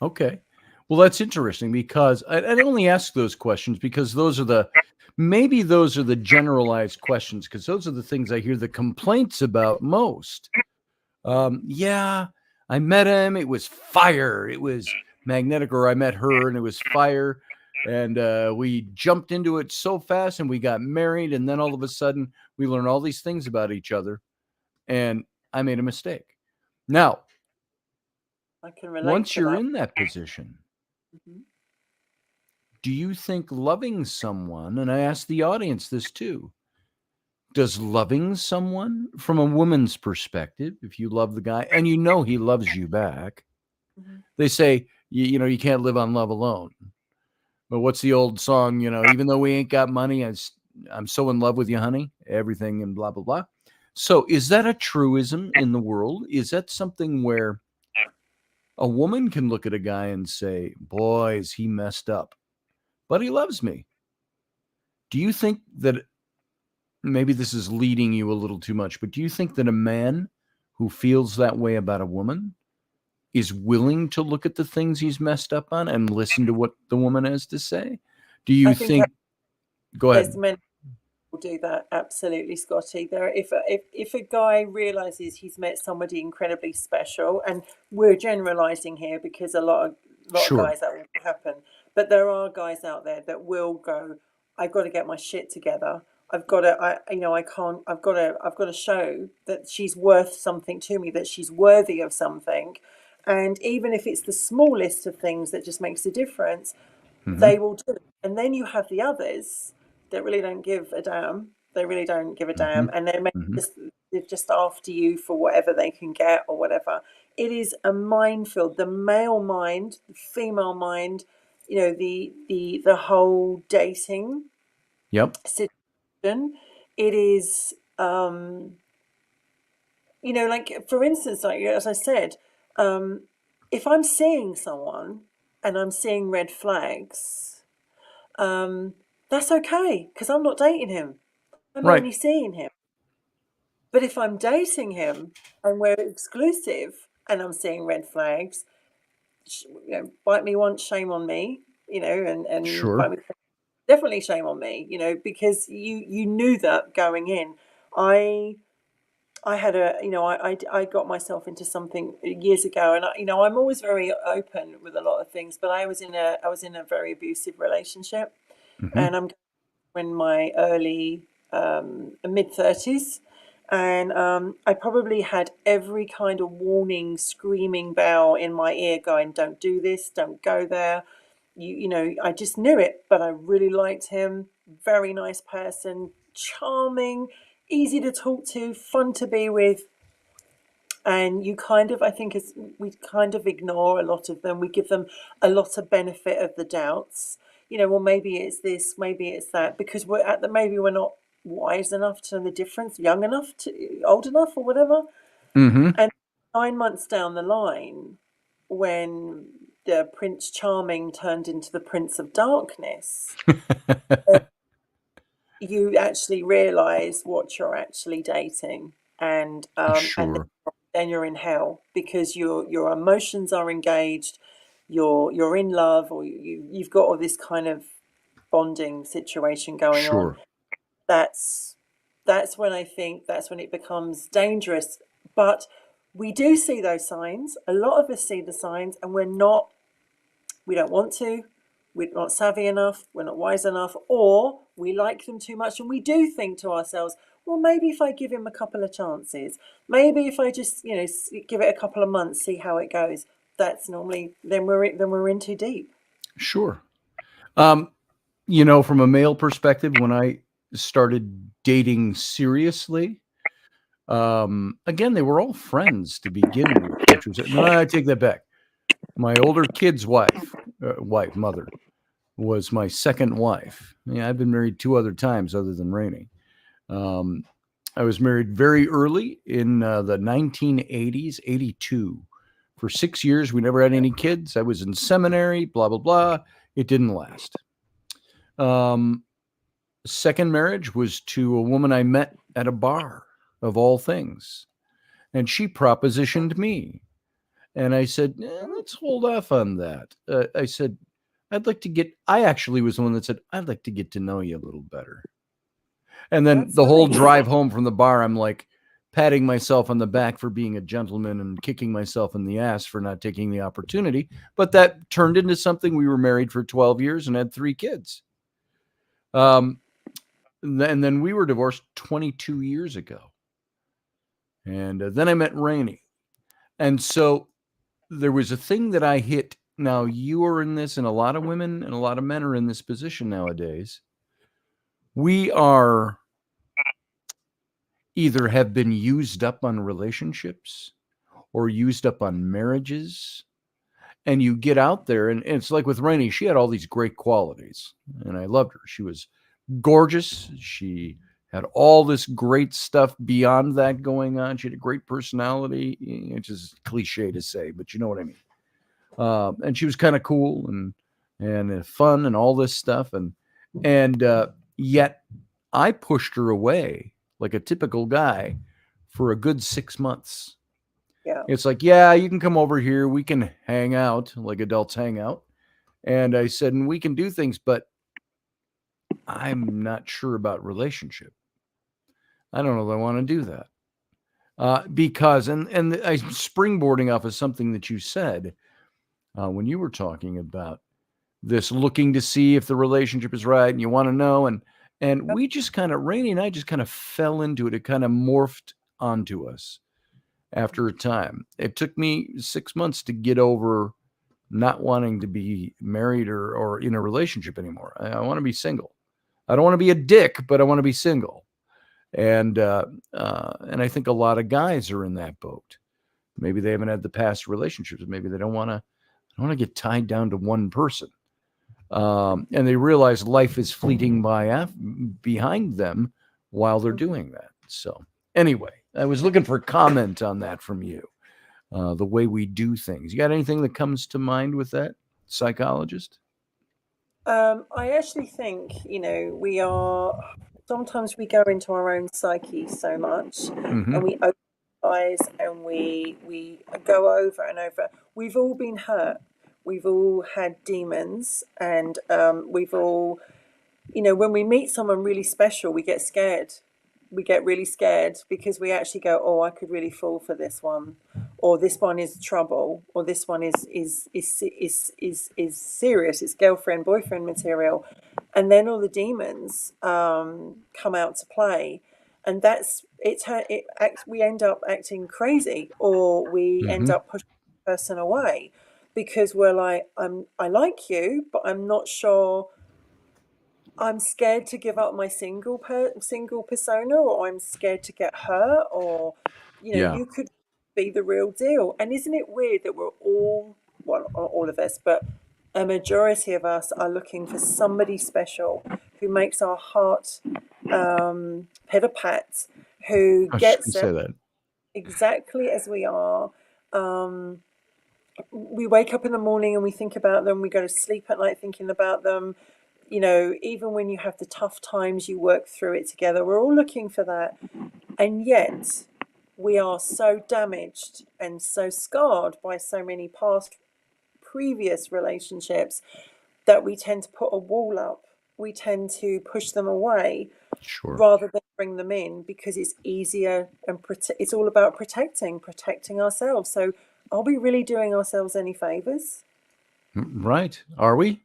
Okay. Well, that's interesting, because I only ask those questions because those are the generalized questions, because those are the things I hear the complaints about most. I met him. It was fire. It was magnetic. Or I met her and it was fire. And we jumped into it so fast and we got married. And then all of a sudden we learned all these things about each other. And I made a mistake. Now, I can relate once you're in that position, do you think loving someone, and I ask the audience this too, does loving someone from a woman's perspective, if you love the guy and you know he loves you back, they say, you can't live on love alone. But what's the old song? Even though we ain't got money, I'm so in love with you, honey, everything and blah, blah, blah. So is that a truism in the world? Is that something where a woman can look at a guy and say, boy, is he messed up, but he loves me? Do you think that, maybe this is leading you a little too much, but do you think that a man who feels that way about a woman is willing to look at the things he's messed up on and listen to what the woman has to say? Do you think go ahead. There's men who do that, absolutely, Scotty. If a guy realizes he's met somebody incredibly special, and we're generalizing here because a lot of Sure. guys that will happen, but there are guys out there that will go, I've got to get my shit together. I've got to, I can't. I've got to show that she's worth something to me, that she's worthy of something, and even if it's the smallest of things that just makes a difference, they will do it. And then you have the others that really don't give a damn. They really don't give a damn, and they're just after you for whatever they can get or whatever. It is a minefield. The male mind, the female mind, the whole dating situation. It is, like, for instance, like, as I said, if I'm seeing someone and I'm seeing red flags, that's okay, because I'm not dating him. I'm only seeing him. But if I'm dating him and we're exclusive and I'm seeing red flags, bite me once, shame on me, and Sure. bite me, definitely shame on me, because you knew that going in. I had I got myself into something years ago, and I'm always very open with a lot of things, but I was in a very abusive relationship, and I'm in my early mid-30s, and I probably had every kind of warning, screaming bell in my ear going, don't do this, don't go there. I just knew it, but I really liked him. Very nice person, charming, easy to talk to, fun to be with. And I think we kind of ignore a lot of them. We give them a lot of benefit of the doubts. Well, maybe it's this, maybe it's that, because maybe we're not wise enough to know the difference, young enough, old enough, or whatever. And 9 months down the line, when the Prince Charming turned into the Prince of Darkness, you actually realize what you're actually dating, and then you're in hell, because your emotions are engaged, you're in love, or you've got all this kind of bonding situation going on. That's when I think that's when it becomes dangerous. But we do see those signs. A lot of us see the signs, and we don't want to. We're not savvy enough, we're not wise enough, or we like them too much, and we do think to ourselves, well, maybe if I give him a couple of chances, maybe if I just, give it a couple of months, see how it goes. That's normally, then we're in too deep. Sure. From a male perspective, when I started dating seriously, again, they were all friends to begin with. No, I take that back. My older kid's mother, was my second wife. I've been married 2 other times other than Rainey. I was married very early in the 1980s, 82. For 6 years, we never had any kids. I was in seminary, blah, blah, blah. It didn't last. Second marriage was to a woman I met at a bar, of all things. And she propositioned me. And I said, let's hold off on that. I said, I actually was the one that said, I'd like to get to know you a little better. And then the whole drive home from the bar, I'm like patting myself on the back for being a gentleman and kicking myself in the ass for not taking the opportunity. But that turned into something. We were married for 12 years and had 3 kids. And then we were divorced 22 years ago. And then I met Rainey. And so there was a thing that I hit. Now, you are in this, and a lot of women and a lot of men are in this position nowadays. We are either have been used up on relationships or used up on marriages. And you get out there, and it's like with Rainey, she had all these great qualities, and I loved her. She was gorgeous. She had all this great stuff beyond that going on. She had a great personality, which is cliche to say, but you know what I mean. And she was kind of cool and fun and all this stuff, and yet I pushed her away like a typical guy for a good 6 months. Yeah. It's like, yeah, you can come over here. We can hang out like adults hang out. And I said, and we can do things, but I'm not sure about relationship. I don't know that I want to do that. Because, and I springboarding off of something that you said when you were talking about this looking to see if the relationship is right and you want to know. And we just kind of, Rainey and I just kind of fell into it. It kind of morphed onto us. After a time, it took me 6 months to get over not wanting to be married or in a relationship anymore. I want to be single. I don't want to be a dick, but I want to be single. And I think a lot of guys are in that boat. Maybe they haven't had the past relationships. Maybe they don't want to get tied down to one person. And they realize life is fleeting by behind them while they're doing that. So anyway, I was looking for a comment on that from you, the way we do things. You got anything that comes to mind with that, psychologist? I actually think, sometimes we go into our own psyche so much, Mm-hmm. and we open our eyes and we go over and over. We've all been hurt. We've all had demons, and we've all, when we meet someone really special, we get scared. We get really scared because we actually go, oh, I could really fall for this one, or this one is trouble, or this one is serious. It's girlfriend boyfriend material, and then all the demons come out to play, and that's it. We end up acting crazy, or we end Mm-hmm. up pushing the person away because we're like, I like you, but I'm not sure. I'm scared to give up my single persona, or I'm scared to get hurt, or Yeah, you could be the real deal. And isn't it weird that we're all, well, not all of us, but a majority of us are looking for somebody special who makes our heart pitter pat, who I was just gets gonna us say that. exactly as we are. Um, we wake up in the morning and we think about them. We go to sleep at night thinking about them. Even when you have the tough times, you work through it together. We're all looking for that. And yet we are so damaged and so scarred by so many previous relationships that we tend to put a wall up. We tend to push them away Sure. rather than bring them in because it's easier and it's all about protecting ourselves. So are we really doing ourselves any favors? Right. Are we?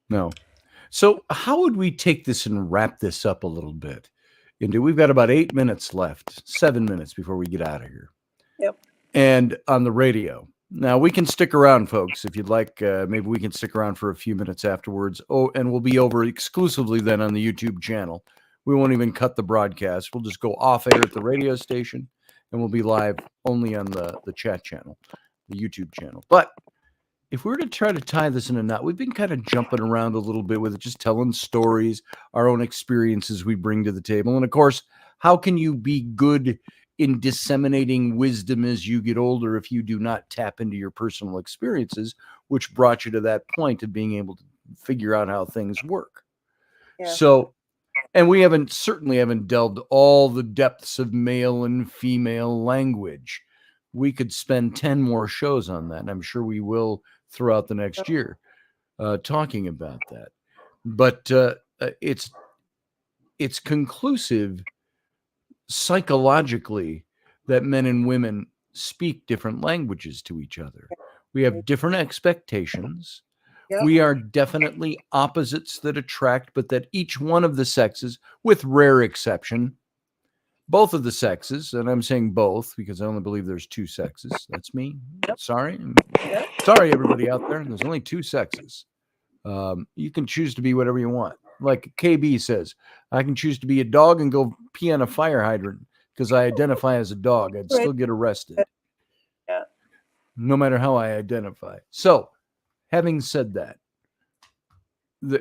No. So how would we take this and wrap this up a little bit? We've got about 8 minutes left, 7 minutes before we get out of here. Yep. And on the radio. Now we can stick around, folks, if you'd like. Maybe we can stick around for a few minutes afterwards. Oh, and we'll be over exclusively then on the YouTube channel. We won't even cut the broadcast. We'll just go off air at the radio station, and we'll be live only on the chat channel, the YouTube channel. But if we were to try to tie this in a knot, we've been kind of jumping around a little bit with it, just telling stories, our own experiences we bring to the table. And of course, how can you be good in disseminating wisdom as you get older if you do not tap into your personal experiences, which brought you to that point of being able to figure out how things work? Yeah. So, and we certainly haven't delved all the depths of male and female language. We could spend 10 more shows on that, and I'm sure we will throughout the next year talking about that. But it's conclusive psychologically that men and women speak different languages to each other. We have different expectations. Yep. We are definitely opposites that attract, but that each one of the sexes, with rare exception, both of the sexes, and I'm saying both because I only believe there's two sexes. That's me. Sorry. Yep. Sorry, everybody out there. There's only two sexes. You can choose to be whatever you want. Like KB says, I can choose to be a dog and go pee on a fire hydrant. because I identify as a dog, I'd still get arrested, Yeah. no matter how I identify. So, having said that,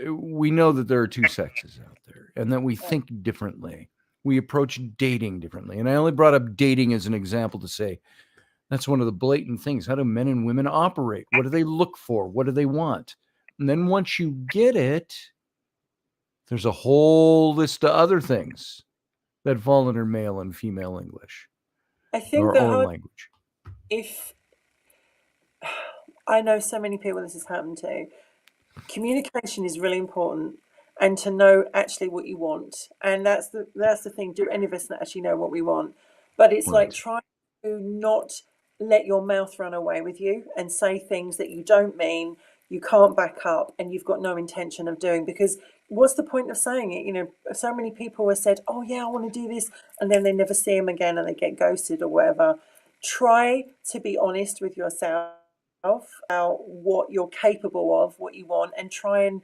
we know that there are two sexes out there and that we think differently. We approach dating differently. And I only brought up dating as an example to say that's one of the blatant things. How do men and women operate? What do they look for? What do they want? And then once you get it, there's a whole list of other things that fall under male and female English I think the or hard, language. if I know so many people this has happened to, communication is really important, and to know actually what you want. And that's the thing. Do any of us actually know what we want? But it's like Right. trying to not let your mouth run away with you and say things that you don't mean, you can't back up, and you've got no intention of doing. Because what's the point of saying it? You know, so many people have said, "Oh yeah, I want to do this," and then they never see them again, and they get ghosted or whatever. Try to be honest with yourself about what you're capable of, what you want, and try and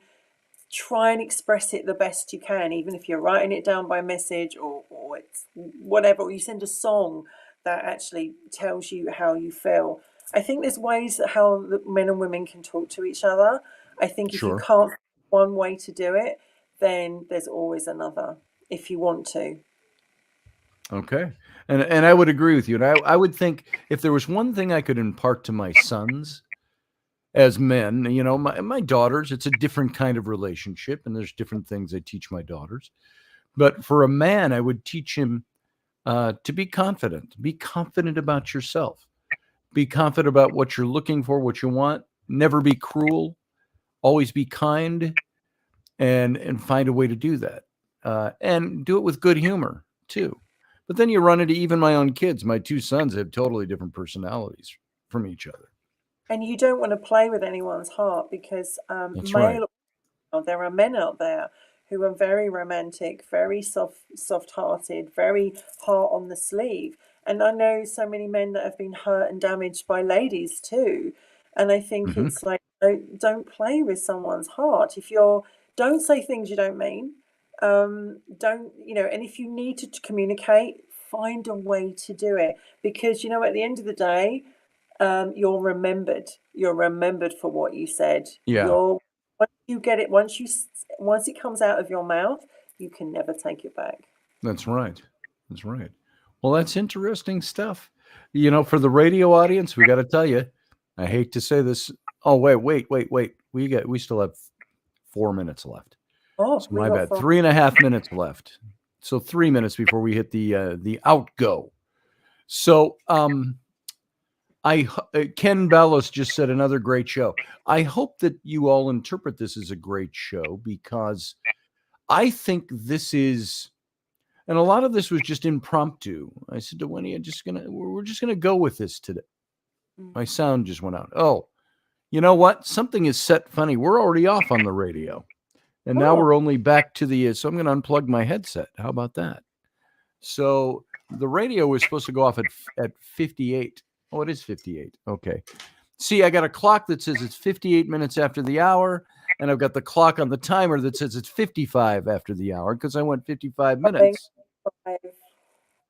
express it the best you can, even if you're writing it down by message, or it's whatever, or you send a song that actually tells you how you feel. I think there's ways that how men and women can talk to each other. I think if you Sure. can't find one way to do it, then there's always another if you want to. Okay. And I would agree with you. And I would think if there was one thing I could impart to my sons as men, you know, my daughters, it's a different kind of relationship, and there's different things I teach my daughters. But for a man, I would teach him to be confident. Be confident about yourself. Be confident about what you're looking for, what you want. Never be cruel. Always be kind, and find a way to do that. And do it with good humor too. But then you run into even my own kids. My two sons have totally different personalities from each other. And you don't want to play with anyone's heart, because That's right. there are men out there who are very romantic, very soft-hearted, very heart on the sleeve. And I know so many men that have been hurt and damaged by ladies too. And I think Hmm. it's like, don't play with someone's heart. If you're, don't say things you don't mean. Don't, you know, and if you need to communicate, find a way to do it. Because, you know, at the end of the day, you're remembered. You're remembered for what you said. Yeah, You're once you get it, once it comes out of your mouth, you can never take it back. that's right. That's right. Well, that's interesting stuff. You know, for the radio audience, we got to tell you, I hate to say this. Oh, wait. We still have 4 minutes left. Oh, So we my got bad. far. 3.5 minutes left. So 3 minutes before we hit the outgo. So Ken Ballas just said another great show. I hope that you all interpret this as a great show, because I think this is, and a lot of this was just impromptu. I said to Winnie, we're just gonna go with this today. My Mm. sound just went out. Oh, you know what? Something is set funny. We're already off on the radio, and now Oh, we're only back to the. So I'm going to unplug my headset. How about that? So the radio was supposed to go off at 58. Oh, it is 58. Okay. See, I got a clock that says it's 58 minutes after the hour, and I've got the clock on the timer that says it's 55 after the hour because I went 55 five, minutes. five.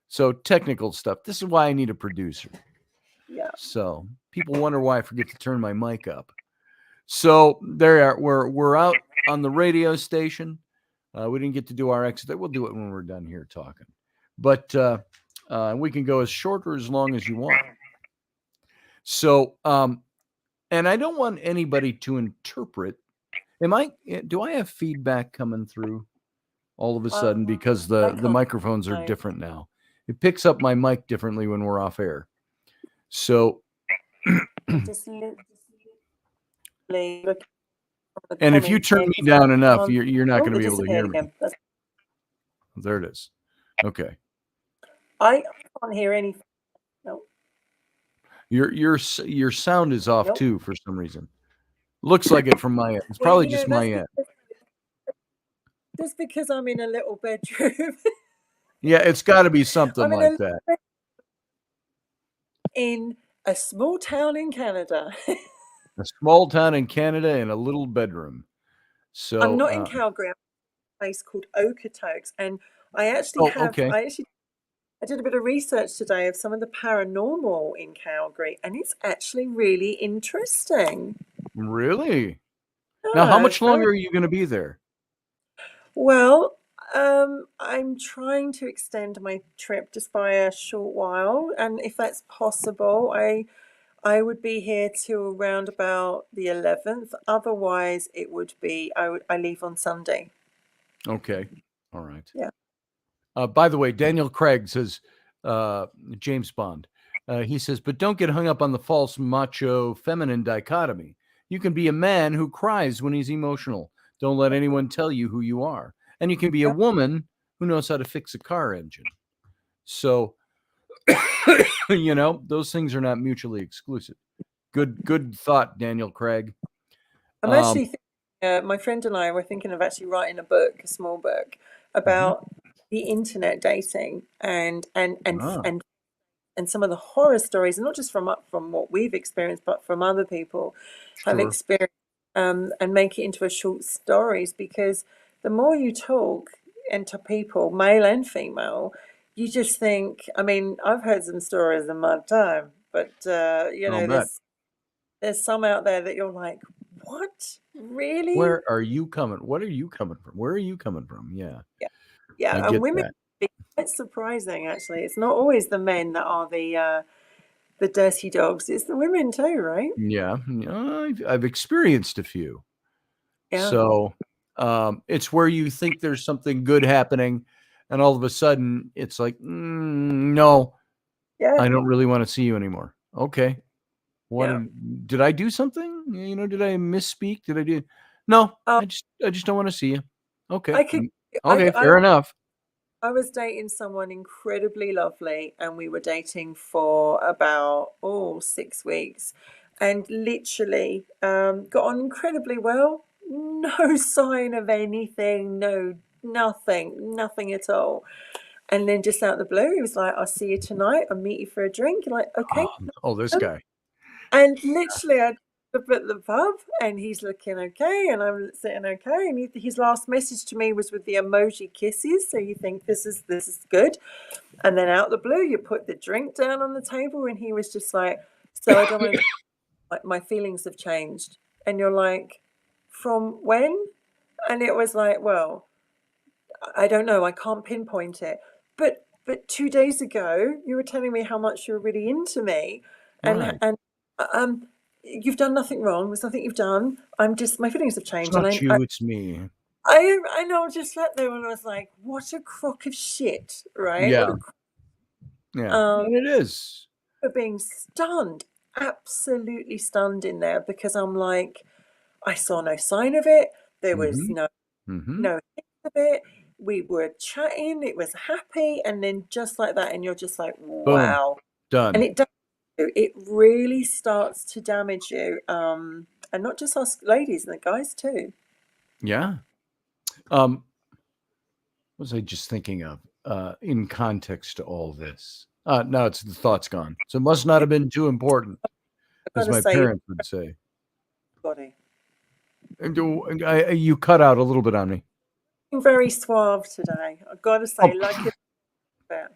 So technical stuff. This is why I need a producer. Yeah. So people wonder why I forget to turn my mic up. So there are, we're out on the radio station. We didn't get to do our exit. We'll do it when we're done here talking. But we can go as short or as long as you want. So, and I don't want anybody to interpret. Do I have feedback coming through all of a sudden because I the can't microphones are know. different now? It picks up my mic differently when we're off air. So, Just literally look at the and if you comments turn here, me because down enough, can't. you're not Oh, going to it be able to hear disappeared me. again. There it is. Okay. I can't hear anything. No, Your sound is off nope. too for some reason. Looks like it from my end. It's Well, probably you know, just my end. that's because I'm in a little bedroom. Yeah, it's got to be something I'm in like that. in a small town in Canada. A small town in Canada in a little bedroom. I'm So, not in Calgary. I'm in a place called Okotoks, and oh, okay. I actually I did a bit of research today of some of the paranormal in Calgary, and it's actually really interesting. Really? Now, how Yeah, much it's very longer are you going to be there? well. I'm trying to extend my trip just by a short while, and if that's possible, I would be here till around about the 11th. Otherwise, it would be I leave on Sunday. Okay. All right. Yeah. By the way, Daniel Craig says, James Bond, he says, but don't get hung up on the false macho feminine dichotomy. You can be a man who cries when he's emotional. Don't let anyone tell you who you are. And you can be a Yep. woman who knows how to fix a car engine. So, those things are not mutually exclusive. Good thought, Daniel Craig. I'm Um, actually my friend and I were thinking of actually writing a book, a small book, mhm. about the internet dating Ah, and some of the horror stories, and not just from what we've experienced, but from other people have sure. experienced, and make it into a short stories. Because the more you talk and to people, male and female, you just think. I mean, I've heard some stories in my time, but I'll bet. there's some out there that you're like, what, really? Where are you coming? What are you coming from? Where are you coming from? Yeah, Yeah, I yeah, and get women. that. It's surprising, actually. It's not always the men that are the dirty dogs. It's the women too, right? Yeah, I've experienced a few. Yeah, So it's where you think there's something good happening, and all of a sudden it's like, no, yeah, I don't really want to see you anymore. Okay, what yeah. did I do something? Did I misspeak? Did I do? No, Oh, I just don't want to see you. Okay, I could. okay, I fair enough. I was dating someone incredibly lovely, and we were dating for about 6 weeks, and literally got on incredibly well. No sign of anything. No, nothing at all. And then just out of the blue, he was like, "I'll see you tonight. I'll meet you for a drink." You're like, Oh, "Okay." oh, this guy. And literally, I up at the pub, and he's looking okay, and I'm sitting okay. And his last message to me was with the emoji kisses, so you think this is good. And then out the blue, you put the drink down on the table, and he was just like, "So I don't want to. Like, my feelings have changed." And you're like, "From when?" And it was like, "Well, I don't know. I can't pinpoint it. But 2 days ago, you were telling me how much you were really into me, Right. and um, you've done nothing wrong. There's nothing you've done. I'm just my feelings have It's changed, and not you, it's me. I know I just sat there and I was like, what a crock of shit, right? Yeah, yeah, Um, and it is. for being stunned, absolutely stunned in there because I'm like, I saw no sign of it. There was Mm-hmm. Mm-hmm. no hint of it. We were chatting, it was happy, and then just like that, and you're just like, Boom. wow. And Done. it does, it really starts to damage you. And not just us ladies and the guys too. Yeah. What was I just thinking of in context to all this? No, it's the thought's gone. So it must not have been too important, I've got as to my say, parents would say. body. You cut out a little bit on me. Very suave today. I've got to say, Oh, like it. About.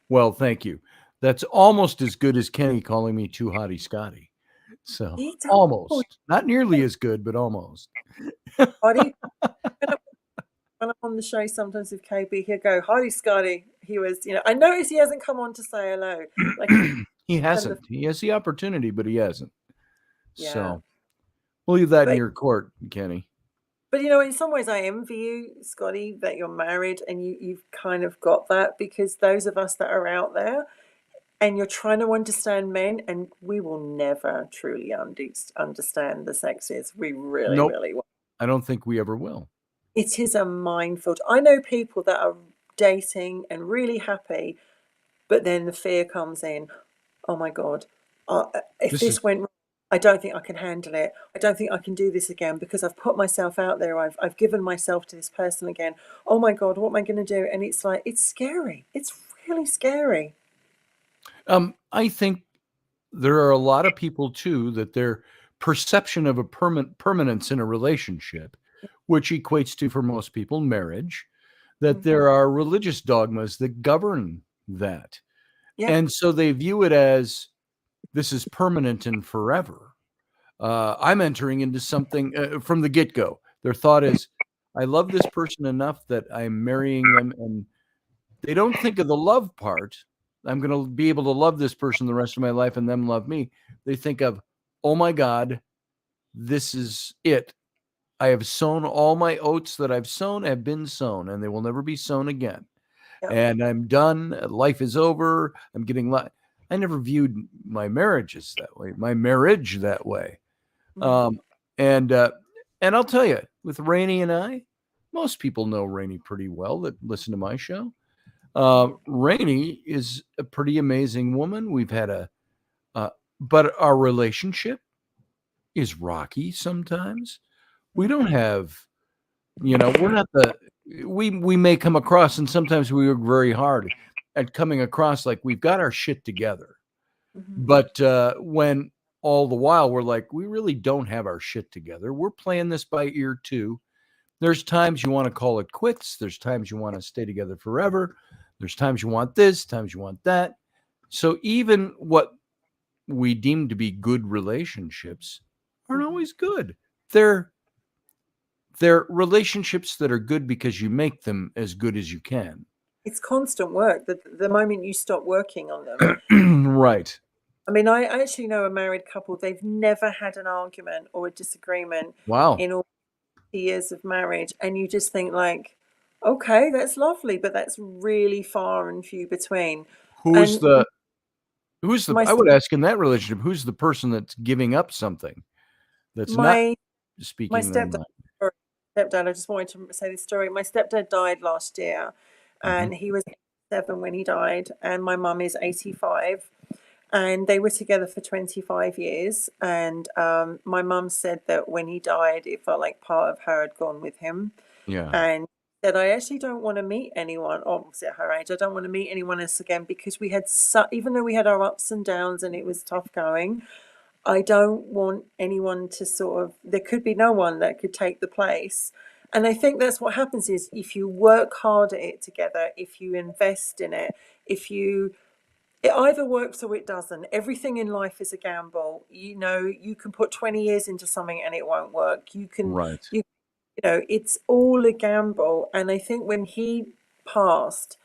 well, thank you. That's almost as good as Kenny calling me too hotty Scotty. So He told almost. Not nearly as good, but almost. Scotty. When I'm on the show sometimes with KB, he'll go, "Hi, Scotty." He was, I notice he hasn't come on to say hello. Like, He send a, hasn't. He has the opportunity, but he hasn't. yeah. So we'll leave that in But your court, Kenny. in some ways, I envy you, Scotty, that you're married and you've kind of got that, because those of us that are out there and you're trying to understand men, and we will never truly understand the sexes. We really, Nope. really won't. I don't think we ever will. It is a minefield. I know people that are dating and really happy, but then the fear comes in. Oh my God, if This is this went wrong, I don't think I can handle it. I don't think I can do this again because I've put myself out there. I've given myself to this person again. Oh my God, what am I going to do? And it's like, it's scary. It's really scary. I think there are a lot of people too that their perception of a permanence in a relationship, which equates to for most people marriage, that Mhm. there are religious dogmas that govern that. Yeah. And so they view it as this is permanent and forever. I'm entering into something from the get go. Their thought is, I love this person enough that I'm marrying them. And they don't think of the love part. I'm going to be able to love this person the rest of my life and them love me. They think of, oh my God, this is it. I have sown all my oats that I've sown have been sown, and they will never be sown again. Yeah. And I'm done. Life is over. I'm getting I never viewed my marriages that way, my marriage that way. Mm. And I'll tell you, with Rainey and I, most people know Rainey pretty well that listen to my show. Rainey is a pretty amazing woman. We've had but our relationship is rocky sometimes. We don't have, we're not we may come across, and sometimes we work very hard at coming across like we've got our shit together. Mm-hmm. But when all the while we're like, we really don't have our shit together. We're playing this by ear too. There's times you want to call it quits. There's times you want to stay together forever. There's times you want this, times you want that. So even what we deem to be good relationships aren't always good. They're relationships that are good because you make them as good as you can. It's constant work. The moment you stop working on them. Right. I mean, I actually know a married couple. They've never had an argument or a disagreement Wow. in all the years of marriage. And you just think like, okay, that's lovely, but that's really far and few between. Who's And the my I would ask in that relationship, who's the person that's giving up something that's not my my speaking their stepdad, mind? stepdad, I just wanted to say this story. My stepdad died last year, Mhm. and he was 7 when he died, and my mum is 85. And they were together for 25 years. And my mum said that when he died, it felt like part of her had gone with him. Yeah. And said, I actually don't want to meet anyone, obviously at her age, I don't want to meet anyone else again, because we had, even though we had our ups and downs and it was tough going, I don't want anyone to sort of, there could be no one that could take the place. And I think that's what happens is if you work hard at it together, if you invest in it, it either works or it doesn't. Everything in life is a gamble. You can put 20 years into something and it won't work. Right. It's all a gamble. And I think when he passed,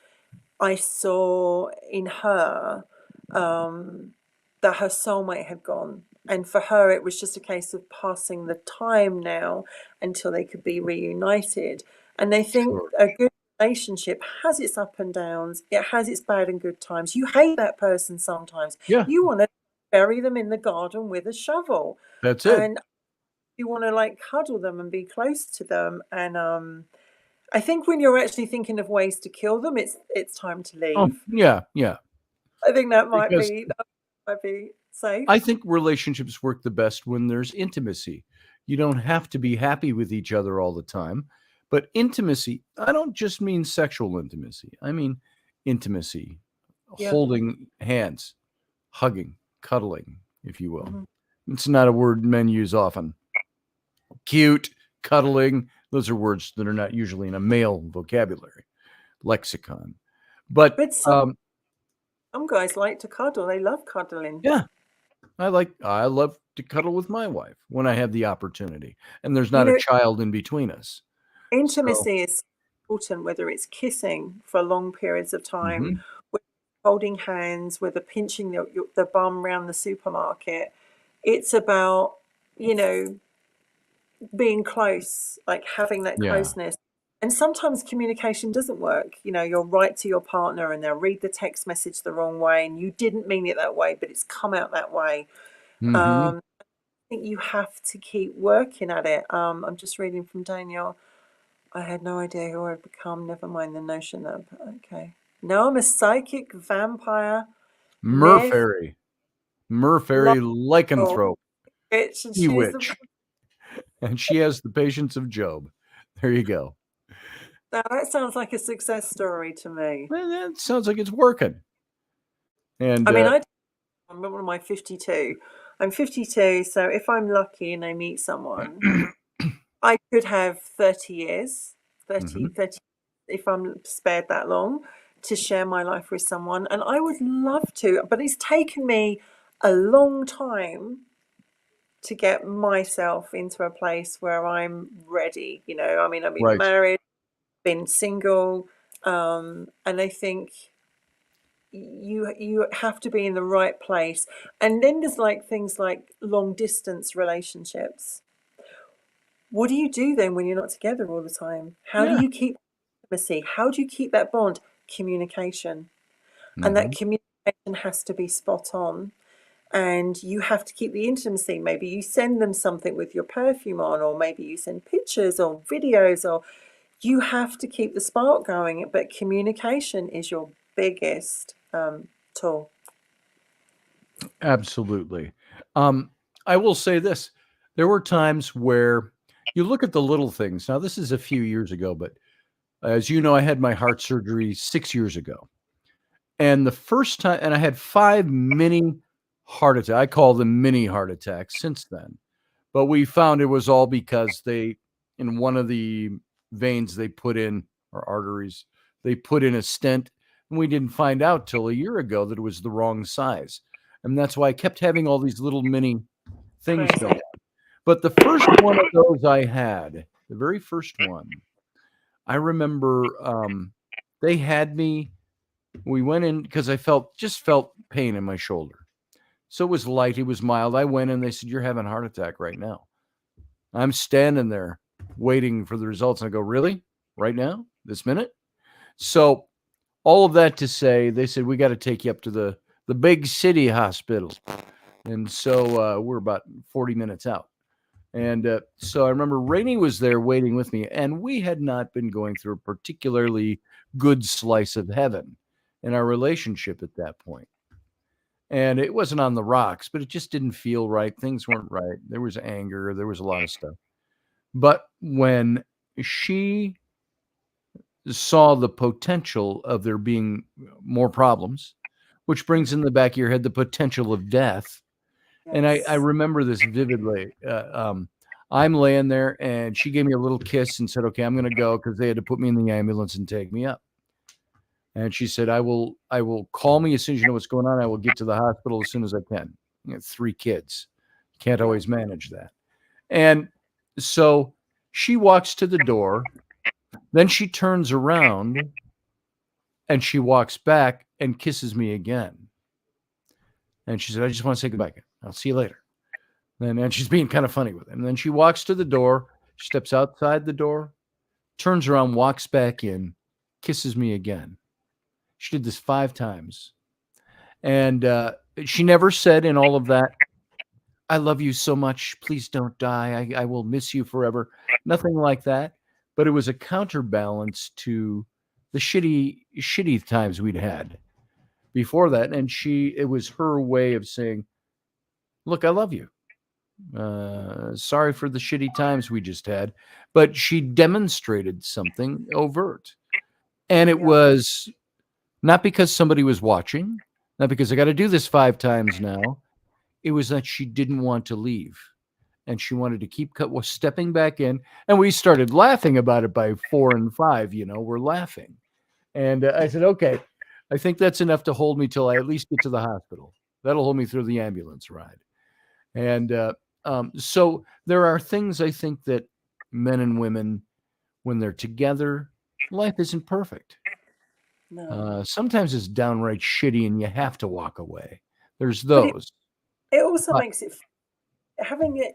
I saw in her that her soulmate had gone. And for her, it was just a case of passing the time now until they could be reunited. And I think Sure. a good relationship has its up and downs. It has its bad and good times. You hate that person sometimes. Yeah, You want to bury them in the garden with a shovel. that's it. And you want to like cuddle them and be close to them. And I think when you're actually thinking of ways to kill them, it's time to Oh, leave. yeah, yeah. I think that might Because be safe. I think relationships work the best when there's intimacy. You don't have to be happy with each other all the time, but intimacy, I don't just mean sexual intimacy. I mean intimacy, Yeah. holding hands, hugging, cuddling, if you will. Mhm. It's not a word men use often. Cute, cuddling, those are words that are not usually in a male vocabulary lexicon. But But some guys like to cuddle. They love cuddling. yeah, I love to cuddle with my wife when I have the opportunity, and there's You not a know, child in between us. So, intimacy is important, whether it's kissing for long periods of time, mhm, whether it's holding hands, whether pinching the bum around the supermarket. It's about, you know, being close, like having that yeah, closeness. And sometimes communication doesn't work. You'll write to your partner and they'll read the text message the wrong way, and you didn't mean it that way, but it's come out that way. mhm. I think you have to keep working at it. I'm just reading from Daniel. I had no idea who I'd become. Never mind the notion that. Okay. Now I'm a psychic vampire, myth, Merfairy, love, lycanthrope, bitch, and she's the. bewitch, and she has the patience of Job. There you go. Now that sounds like a success story to me. Well, that sounds like it's working. And I mean, I'm one of my 52. I'm 52, so if I'm lucky and I meet someone, I could have 30 years, 30, mhm, 30, if I'm spared that long. to share my life with someone, and I would love to, but it's taken me a long time to get myself into a place where I'm ready. I mean, I've been Right. married, been single, and I think you have to be in the right place. And then there's like things like long distance relationships. What do you do then when you're not together all the time? How do Yeah. you keep intimacy? How do you keep that bond? Communication. And that Hmm. communication has to be spot on. And you have to keep the intimacy. Maybe you send them something with your perfume on, or maybe you send pictures or videos, or you have to keep the spark going. But communication is your biggest tool. Absolutely. Um, I will say this. There were times where you look at the little things. Now, this is a few years ago, but as you know, I had my heart surgery 6 years ago. And the first time, and I had 5 mini heart attacks. I call them mini heart attacks since then. But we found it was all because in one of the veins they put in, or arteries, they put in a stent. And we didn't find out till a year ago that it was the wrong size. And that's why I kept having all these little mini things go Crazy. on. But the first one of those I had, the very first one, I remember they had me. We went in because I just felt pain in my shoulder. So it was light, it was mild. I went and they said, "You're having a heart attack right now." I'm standing there waiting for the results. And I go, "Really? Right now? This minute?" So all of that to say, they said, "We got to take you up to the big city hospital." And so we're about 40 minutes out. And so I remember Rainey was there waiting with me, and we had not been going through a particularly good slice of heaven in our relationship at that point. And it wasn't on the rocks, but it just didn't feel right. Things weren't right. There was anger, there was a lot of stuff. But when she saw the potential of there being more problems, which brings in the back of your head the potential of death. And I Yes. remember this vividly. I'm laying there and she gave me a little kiss and said, "Okay, I'm going to go," because they had to put me in the ambulance and take me up. And she said, I will call me as soon as you know what's going on. I will get to the hospital as soon as I can." 3 kids. Can't Yeah. always manage that. And so she walks to the door. Then she turns around and she walks back and kisses me again. And she said, "I just want to say goodbye. I'll see you later." And she's being kind of funny with it. And then she walks to the door, steps outside the door, turns around, walks back in, kisses me again. She did this 5 times. And she never said in all of that, "I love you so much. Please don't die. I will miss you forever." Nothing like that. But it was a counterbalance to the shitty times we'd had before that. And it was her way of saying, "Look, I love you. Sorry for the shitty times we just had." But she demonstrated something overt. And it Yeah. was not because somebody was watching, not because I got to do this 5 times now. It was that she didn't want to leave and she wanted to keep was stepping back in. And we started laughing about it by 4 and 5. We're laughing. And I said, "Okay, I think that's enough to hold me till I at least get to the hospital. That'll hold me through the ambulance ride." And so there are things I think that men and women, when they're together, life isn't perfect. No. Sometimes it's downright shitty and you have to walk away. There's But it, those. it also But makes it having it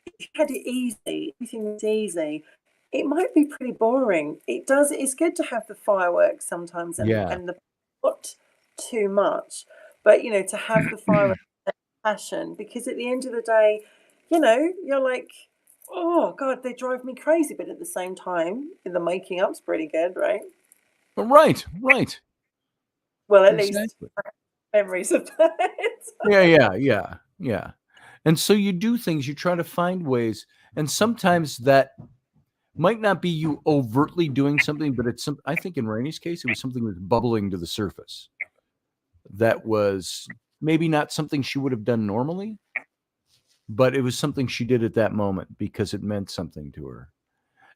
if you had it easy, everything was easy, it might be pretty boring. It's good to have the fireworks sometimes, yeah. and the not too much, but to have the fireworks and passion, because at the end of the day, you're like, oh God, they drive me crazy, but at the same time, the making up's pretty good, right? Right, right. Well, at least Exactly. memories of that. Yeah, yeah, yeah, yeah. And so you do things, you try to find ways, and sometimes that might not be you overtly doing something, but I think in Rainey's case, it was something that was bubbling to the surface. That was maybe not something she would have done normally, but it was something she did at that moment because it meant something to her.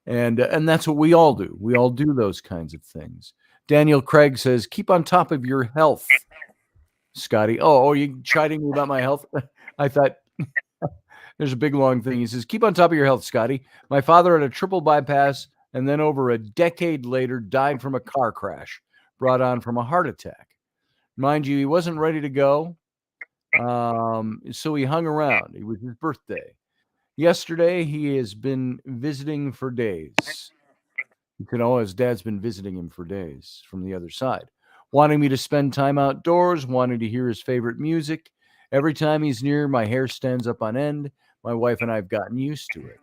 And that's what we all do. We all do those kinds of things. Daniel Craig says, keep on top of your health, Scotty. Oh, are you chiding me about my health? I thought there's a big long thing. He says, keep on top of your health, Scotty. My father had a triple bypass and then over a decade later died from a car crash brought on from a heart attack. Mind you, he wasn't ready to go. So he hung around. It was his birthday. Yesterday, he has been visiting for days. You can know his dad's been visiting him for days from the other side, wanting me to spend time outdoors, wanting to hear his favorite music. Every time he's near, my hair stands up on end. My wife and I have gotten used to it.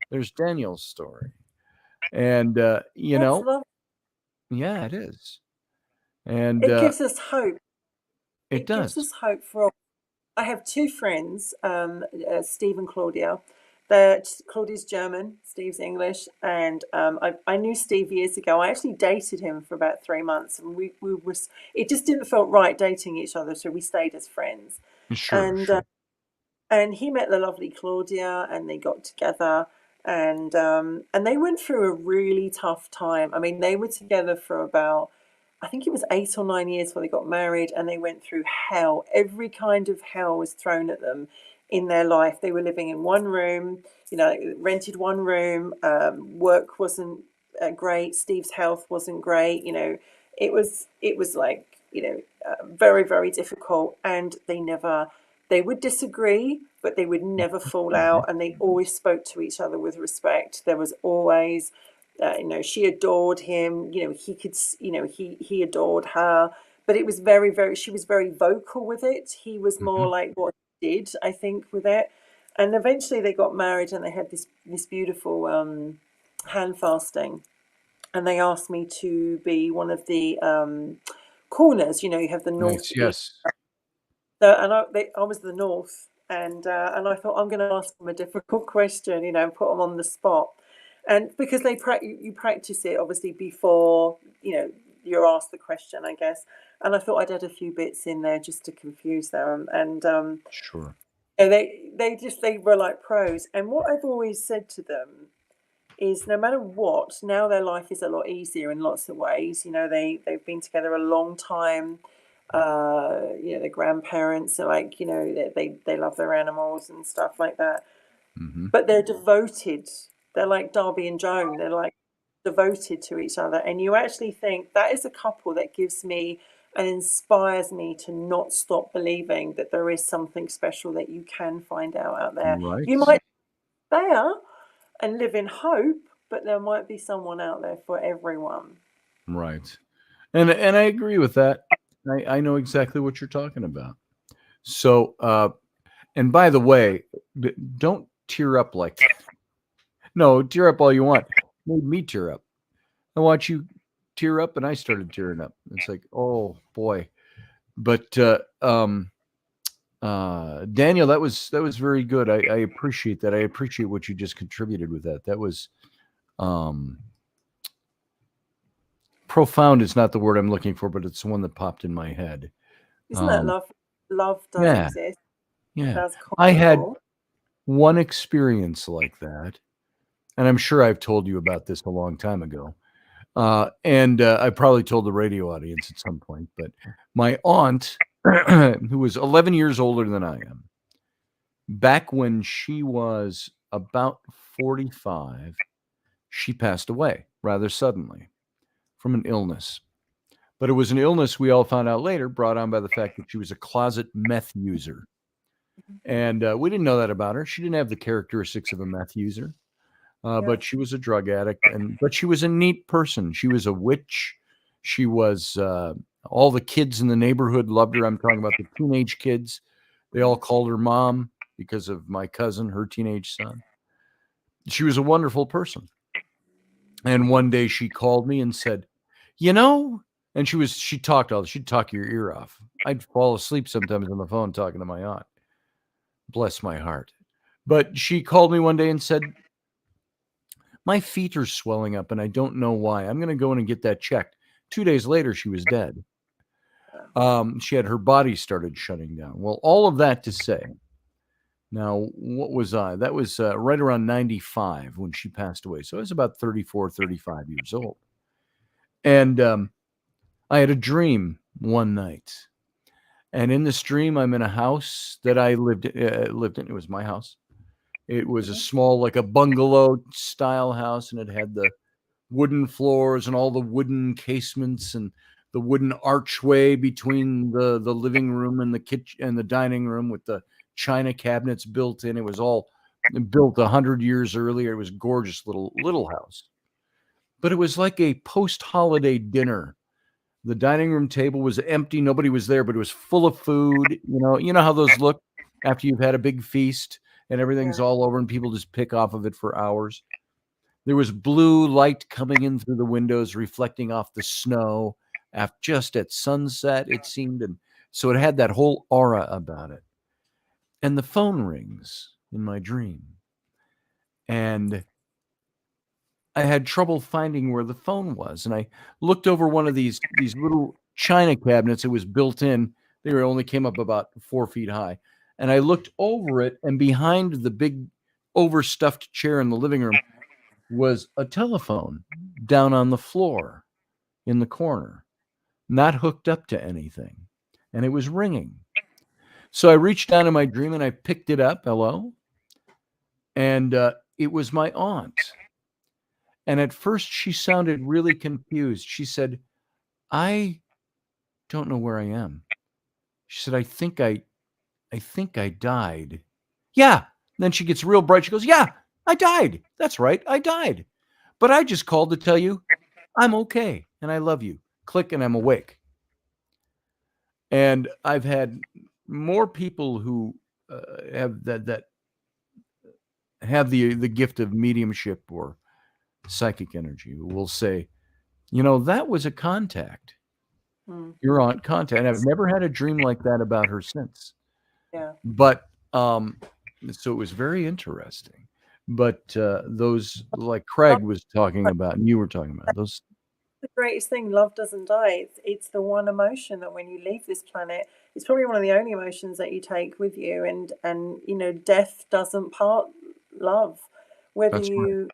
There's Daniel's story. And, That's lovely. yeah, it is. And It gives us hope. it gives does. us hope for. I have two friends, Steve and Claudia. Claudia's German, Steve's English, and I knew Steve years ago. I actually dated him for about 3 months, and we was it just didn't feel right dating each other, so we stayed as friends. Sure, And sure. and he met the lovely Claudia, and they got together, and they went through a really tough time. I mean, they were together for about, I think it was 8 or 9 years before they got married, and they went through hell. Every kind of hell was thrown at them in their life. They were living in one room, rented one room. Work wasn't great. Steve's health wasn't great. It was like, very, very difficult. And they would disagree, but they would never fall out, and they always spoke to each other with respect. There was always, she adored him. He could, he adored her. But it was very, very. She was very vocal with it. He was more like what he did, I think, with it. And eventually they got married, and they had this beautiful hand fasting. And they asked me to be one of the corners. You have the north, Nice. east. Yes. So, and I was the north, and I thought, I'm going to ask them a difficult question, and put them on the spot. And because you practice it obviously before you're asked the question, I guess. And I thought I'd add a few bits in there just to confuse them. And Sure. they were like pros. And what I've always said to them is, no matter what, now their life is a lot easier in lots of ways. They've been together a long time. The grandparents are like, they love their animals and stuff like that. But they're devoted. They're like Darby and Joan. They're like devoted to each other. And you actually think that is a couple that gives me and inspires me to not stop believing that there is something special that you can find out there. Right. You might be there and live in hope, but there might be someone out there for everyone. Right. And I agree with that. I know exactly what you're talking about. So, and by the way, don't tear up like that. No, tear up all you want. Made me tear up. I watch you tear up, and I started tearing up. It's like, oh boy. But Daniel, that was very good. I appreciate that. I appreciate what you just contributed with that. That was profound is not the word I'm looking for, but it's the one that popped in my head. Isn't that love? Love does Yeah. exist. Yeah. That's I had cool. one experience like that, and I'm sure I've told you about this a long time ago. And I probably told the radio audience at some point, but my aunt, who was 11 years older than I am, back when she was about 45, she passed away rather suddenly from an illness. But it was an illness we all found out later brought on by the fact that she was a closet meth user. And we didn't know that about her. She didn't have the characteristics of a meth user. But she was a drug addict, but she was a neat person. She was a witch. She was all the kids in the neighborhood loved her. I'm talking about the teenage kids. They all called her mom because of my cousin, her teenage son. She was a wonderful person. And one day she called me and said, and she'd talk your ear off. I'd fall asleep sometimes on the phone talking to my aunt. Bless my heart. But she called me one day and said, my feet are swelling up and I don't know why. I'm going to go in and get that checked. 2 days later, she was dead. She had her body started shutting down. Well, all of that to say Now, what was I? That was right around 95 when she passed away. So I was about 34, 35 years old. And I had a dream one night. And in this dream, I'm in a house that I lived in. It was my house. It was a small, like a bungalow style house, and it had the wooden floors and all the wooden casements and the wooden archway between the living room and the kitchen and the dining room with the china cabinets built in. It was all built 100 years earlier. It was a gorgeous little house, but it was like a post-holiday dinner. The dining room table was empty. Nobody was there, but it was full of food. You know how those look after you've had a big feast and everything's Yeah. all over and people just pick off of it for hours. There was blue light coming in through the windows, reflecting off the snow just at sunset, it seemed. And so it had that whole aura about it. And the phone rings in my dream. And I had trouble finding where the phone was. And I looked over one of these little china cabinets. It was built in. They only came up about 4 feet high. And I looked over it, and behind the big overstuffed chair in the living room was a telephone down on the floor in the corner, not hooked up to anything. And it was ringing. So I reached down in my dream and I picked it up. Hello. And it was my aunt. And at first she sounded really confused. She said, I don't know where I am. She said, I think I died. Yeah. Then she gets real bright. She goes, yeah, I died. That's right. I died. But I just called to tell you I'm okay and I love you. Click, and I'm awake. And I've had more people who have that have the gift of mediumship or psychic energy who will say, that was a contact. Mm. Your aunt contact. And I've never had a dream like that about her since. Yeah. But so it was very interesting. But those, like Craig was talking about, and you were talking about, those. The greatest thing, love doesn't die. It's the one emotion that when you leave this planet, it's probably one of the only emotions that you take with you. And death doesn't part love. Whether That's right. you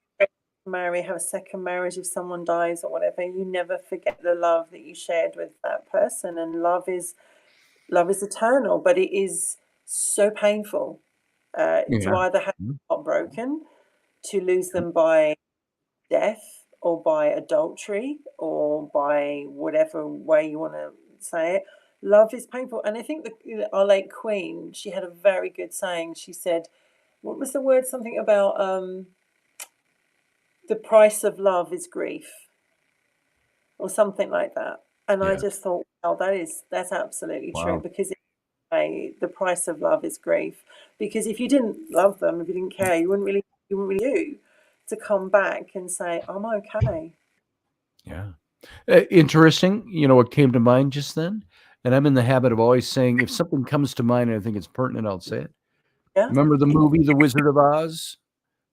marry, have a second marriage, if someone dies or whatever, you never forget the love that you shared with that person. And love is eternal, but it is so painful to Yeah. either have Mhm. your heart broken, to lose them by death or by adultery or by whatever way you want to say it. Love is painful. And I think our late Queen, she had a very good saying. She said, what was the word? Something about the price of love is grief or something like that. And I Yeah. just thought, wow, that's absolutely true, Wow. because the price of love is grief. Because if you didn't love them, if you didn't care, you wouldn't really do to come back and say, I'm okay. Yeah. Interesting. What came to mind just then? And I'm in the habit of always saying, if something comes to mind and I think it's pertinent, I'll say it. Yeah. Remember the movie The Wizard of Oz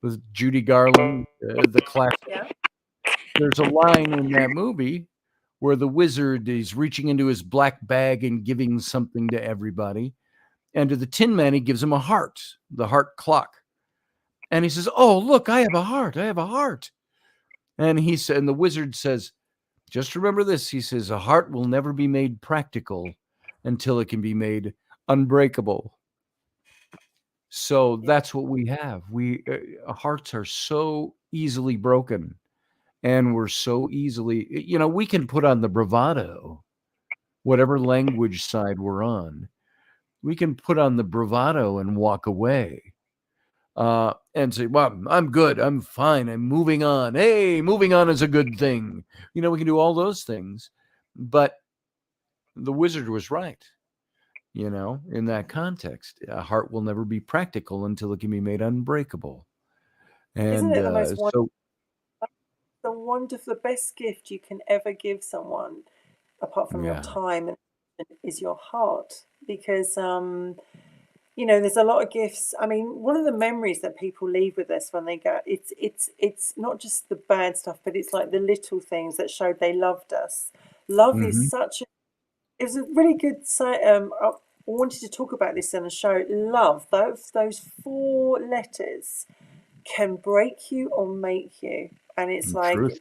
with Judy Garland, the classic? Yeah. There's a line in that movie where the wizard is reaching into his black bag and giving something to everybody. And to the Tin Man, he gives him a heart, the heart clock. And he says, oh, look, I have a heart. I have a heart. And and the wizard says, just remember this. He says, a heart will never be made practical until it can be made unbreakable. So Yeah. that's what we have. Hearts are so easily broken, and we're so easily, we can put on the bravado, whatever language side we're on. We can put on the bravado and walk away. And say, well, I'm good. I'm fine. I'm moving on. Hey, moving on is a good thing. We can do all those things. But the wizard was right, in that context. A heart will never be practical until it can be made unbreakable. Isn't And it the most so, wonderful, the best gift you can ever give someone, apart from your yeah. time, is your heart? Because there's a lot of gifts. I mean, one of the memories that people leave with us when they go, it's not just the bad stuff, but it's like the little things that showed they loved us. Love is Hmm. such a. It was a really good say. wanted to talk about this in a show. Love, those 4 letters can break you or make you. And it's In like truth.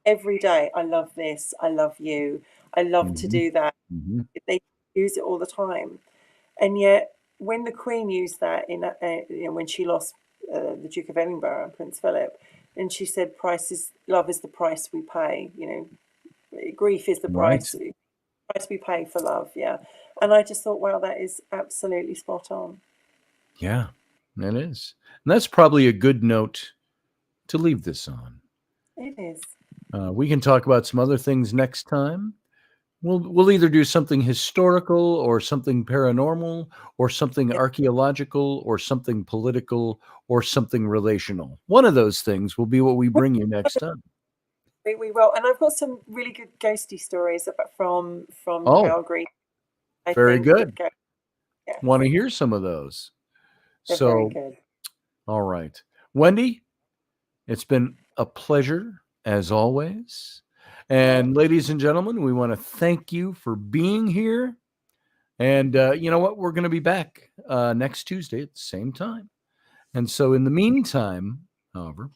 every day, I love this, I love you, I love to Mhm. do that. Mhm. They use it all the time. And yet, when the Queen used that when she lost the Duke of Edinburgh and Prince Philip, and she said, love is the price we pay. Grief is the Right. price we pay for love. Yeah, and I just thought, wow, that is absolutely spot on. Yeah, it is. And that's probably a good note to leave this on. It is. We can talk about some other things next time. We'll either do something historical or something paranormal or something Yeah, archaeological or something political or something relational. One of those things will be what we bring you next time. we will. And I've got some really good ghosty stories from Oh, Calgary. I very think would good. go. Yes, Want to hear some of those. they're very So, good. all right. Wendy, it's been a pleasure as always. Yeah. And ladies and gentlemen, we want to thank you for being here. And you know what? We're going to be back next Tuesday at the same time. And so, in the meantime, however,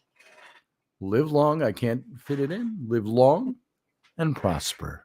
live long. I can't fit it in. Live long and prosper.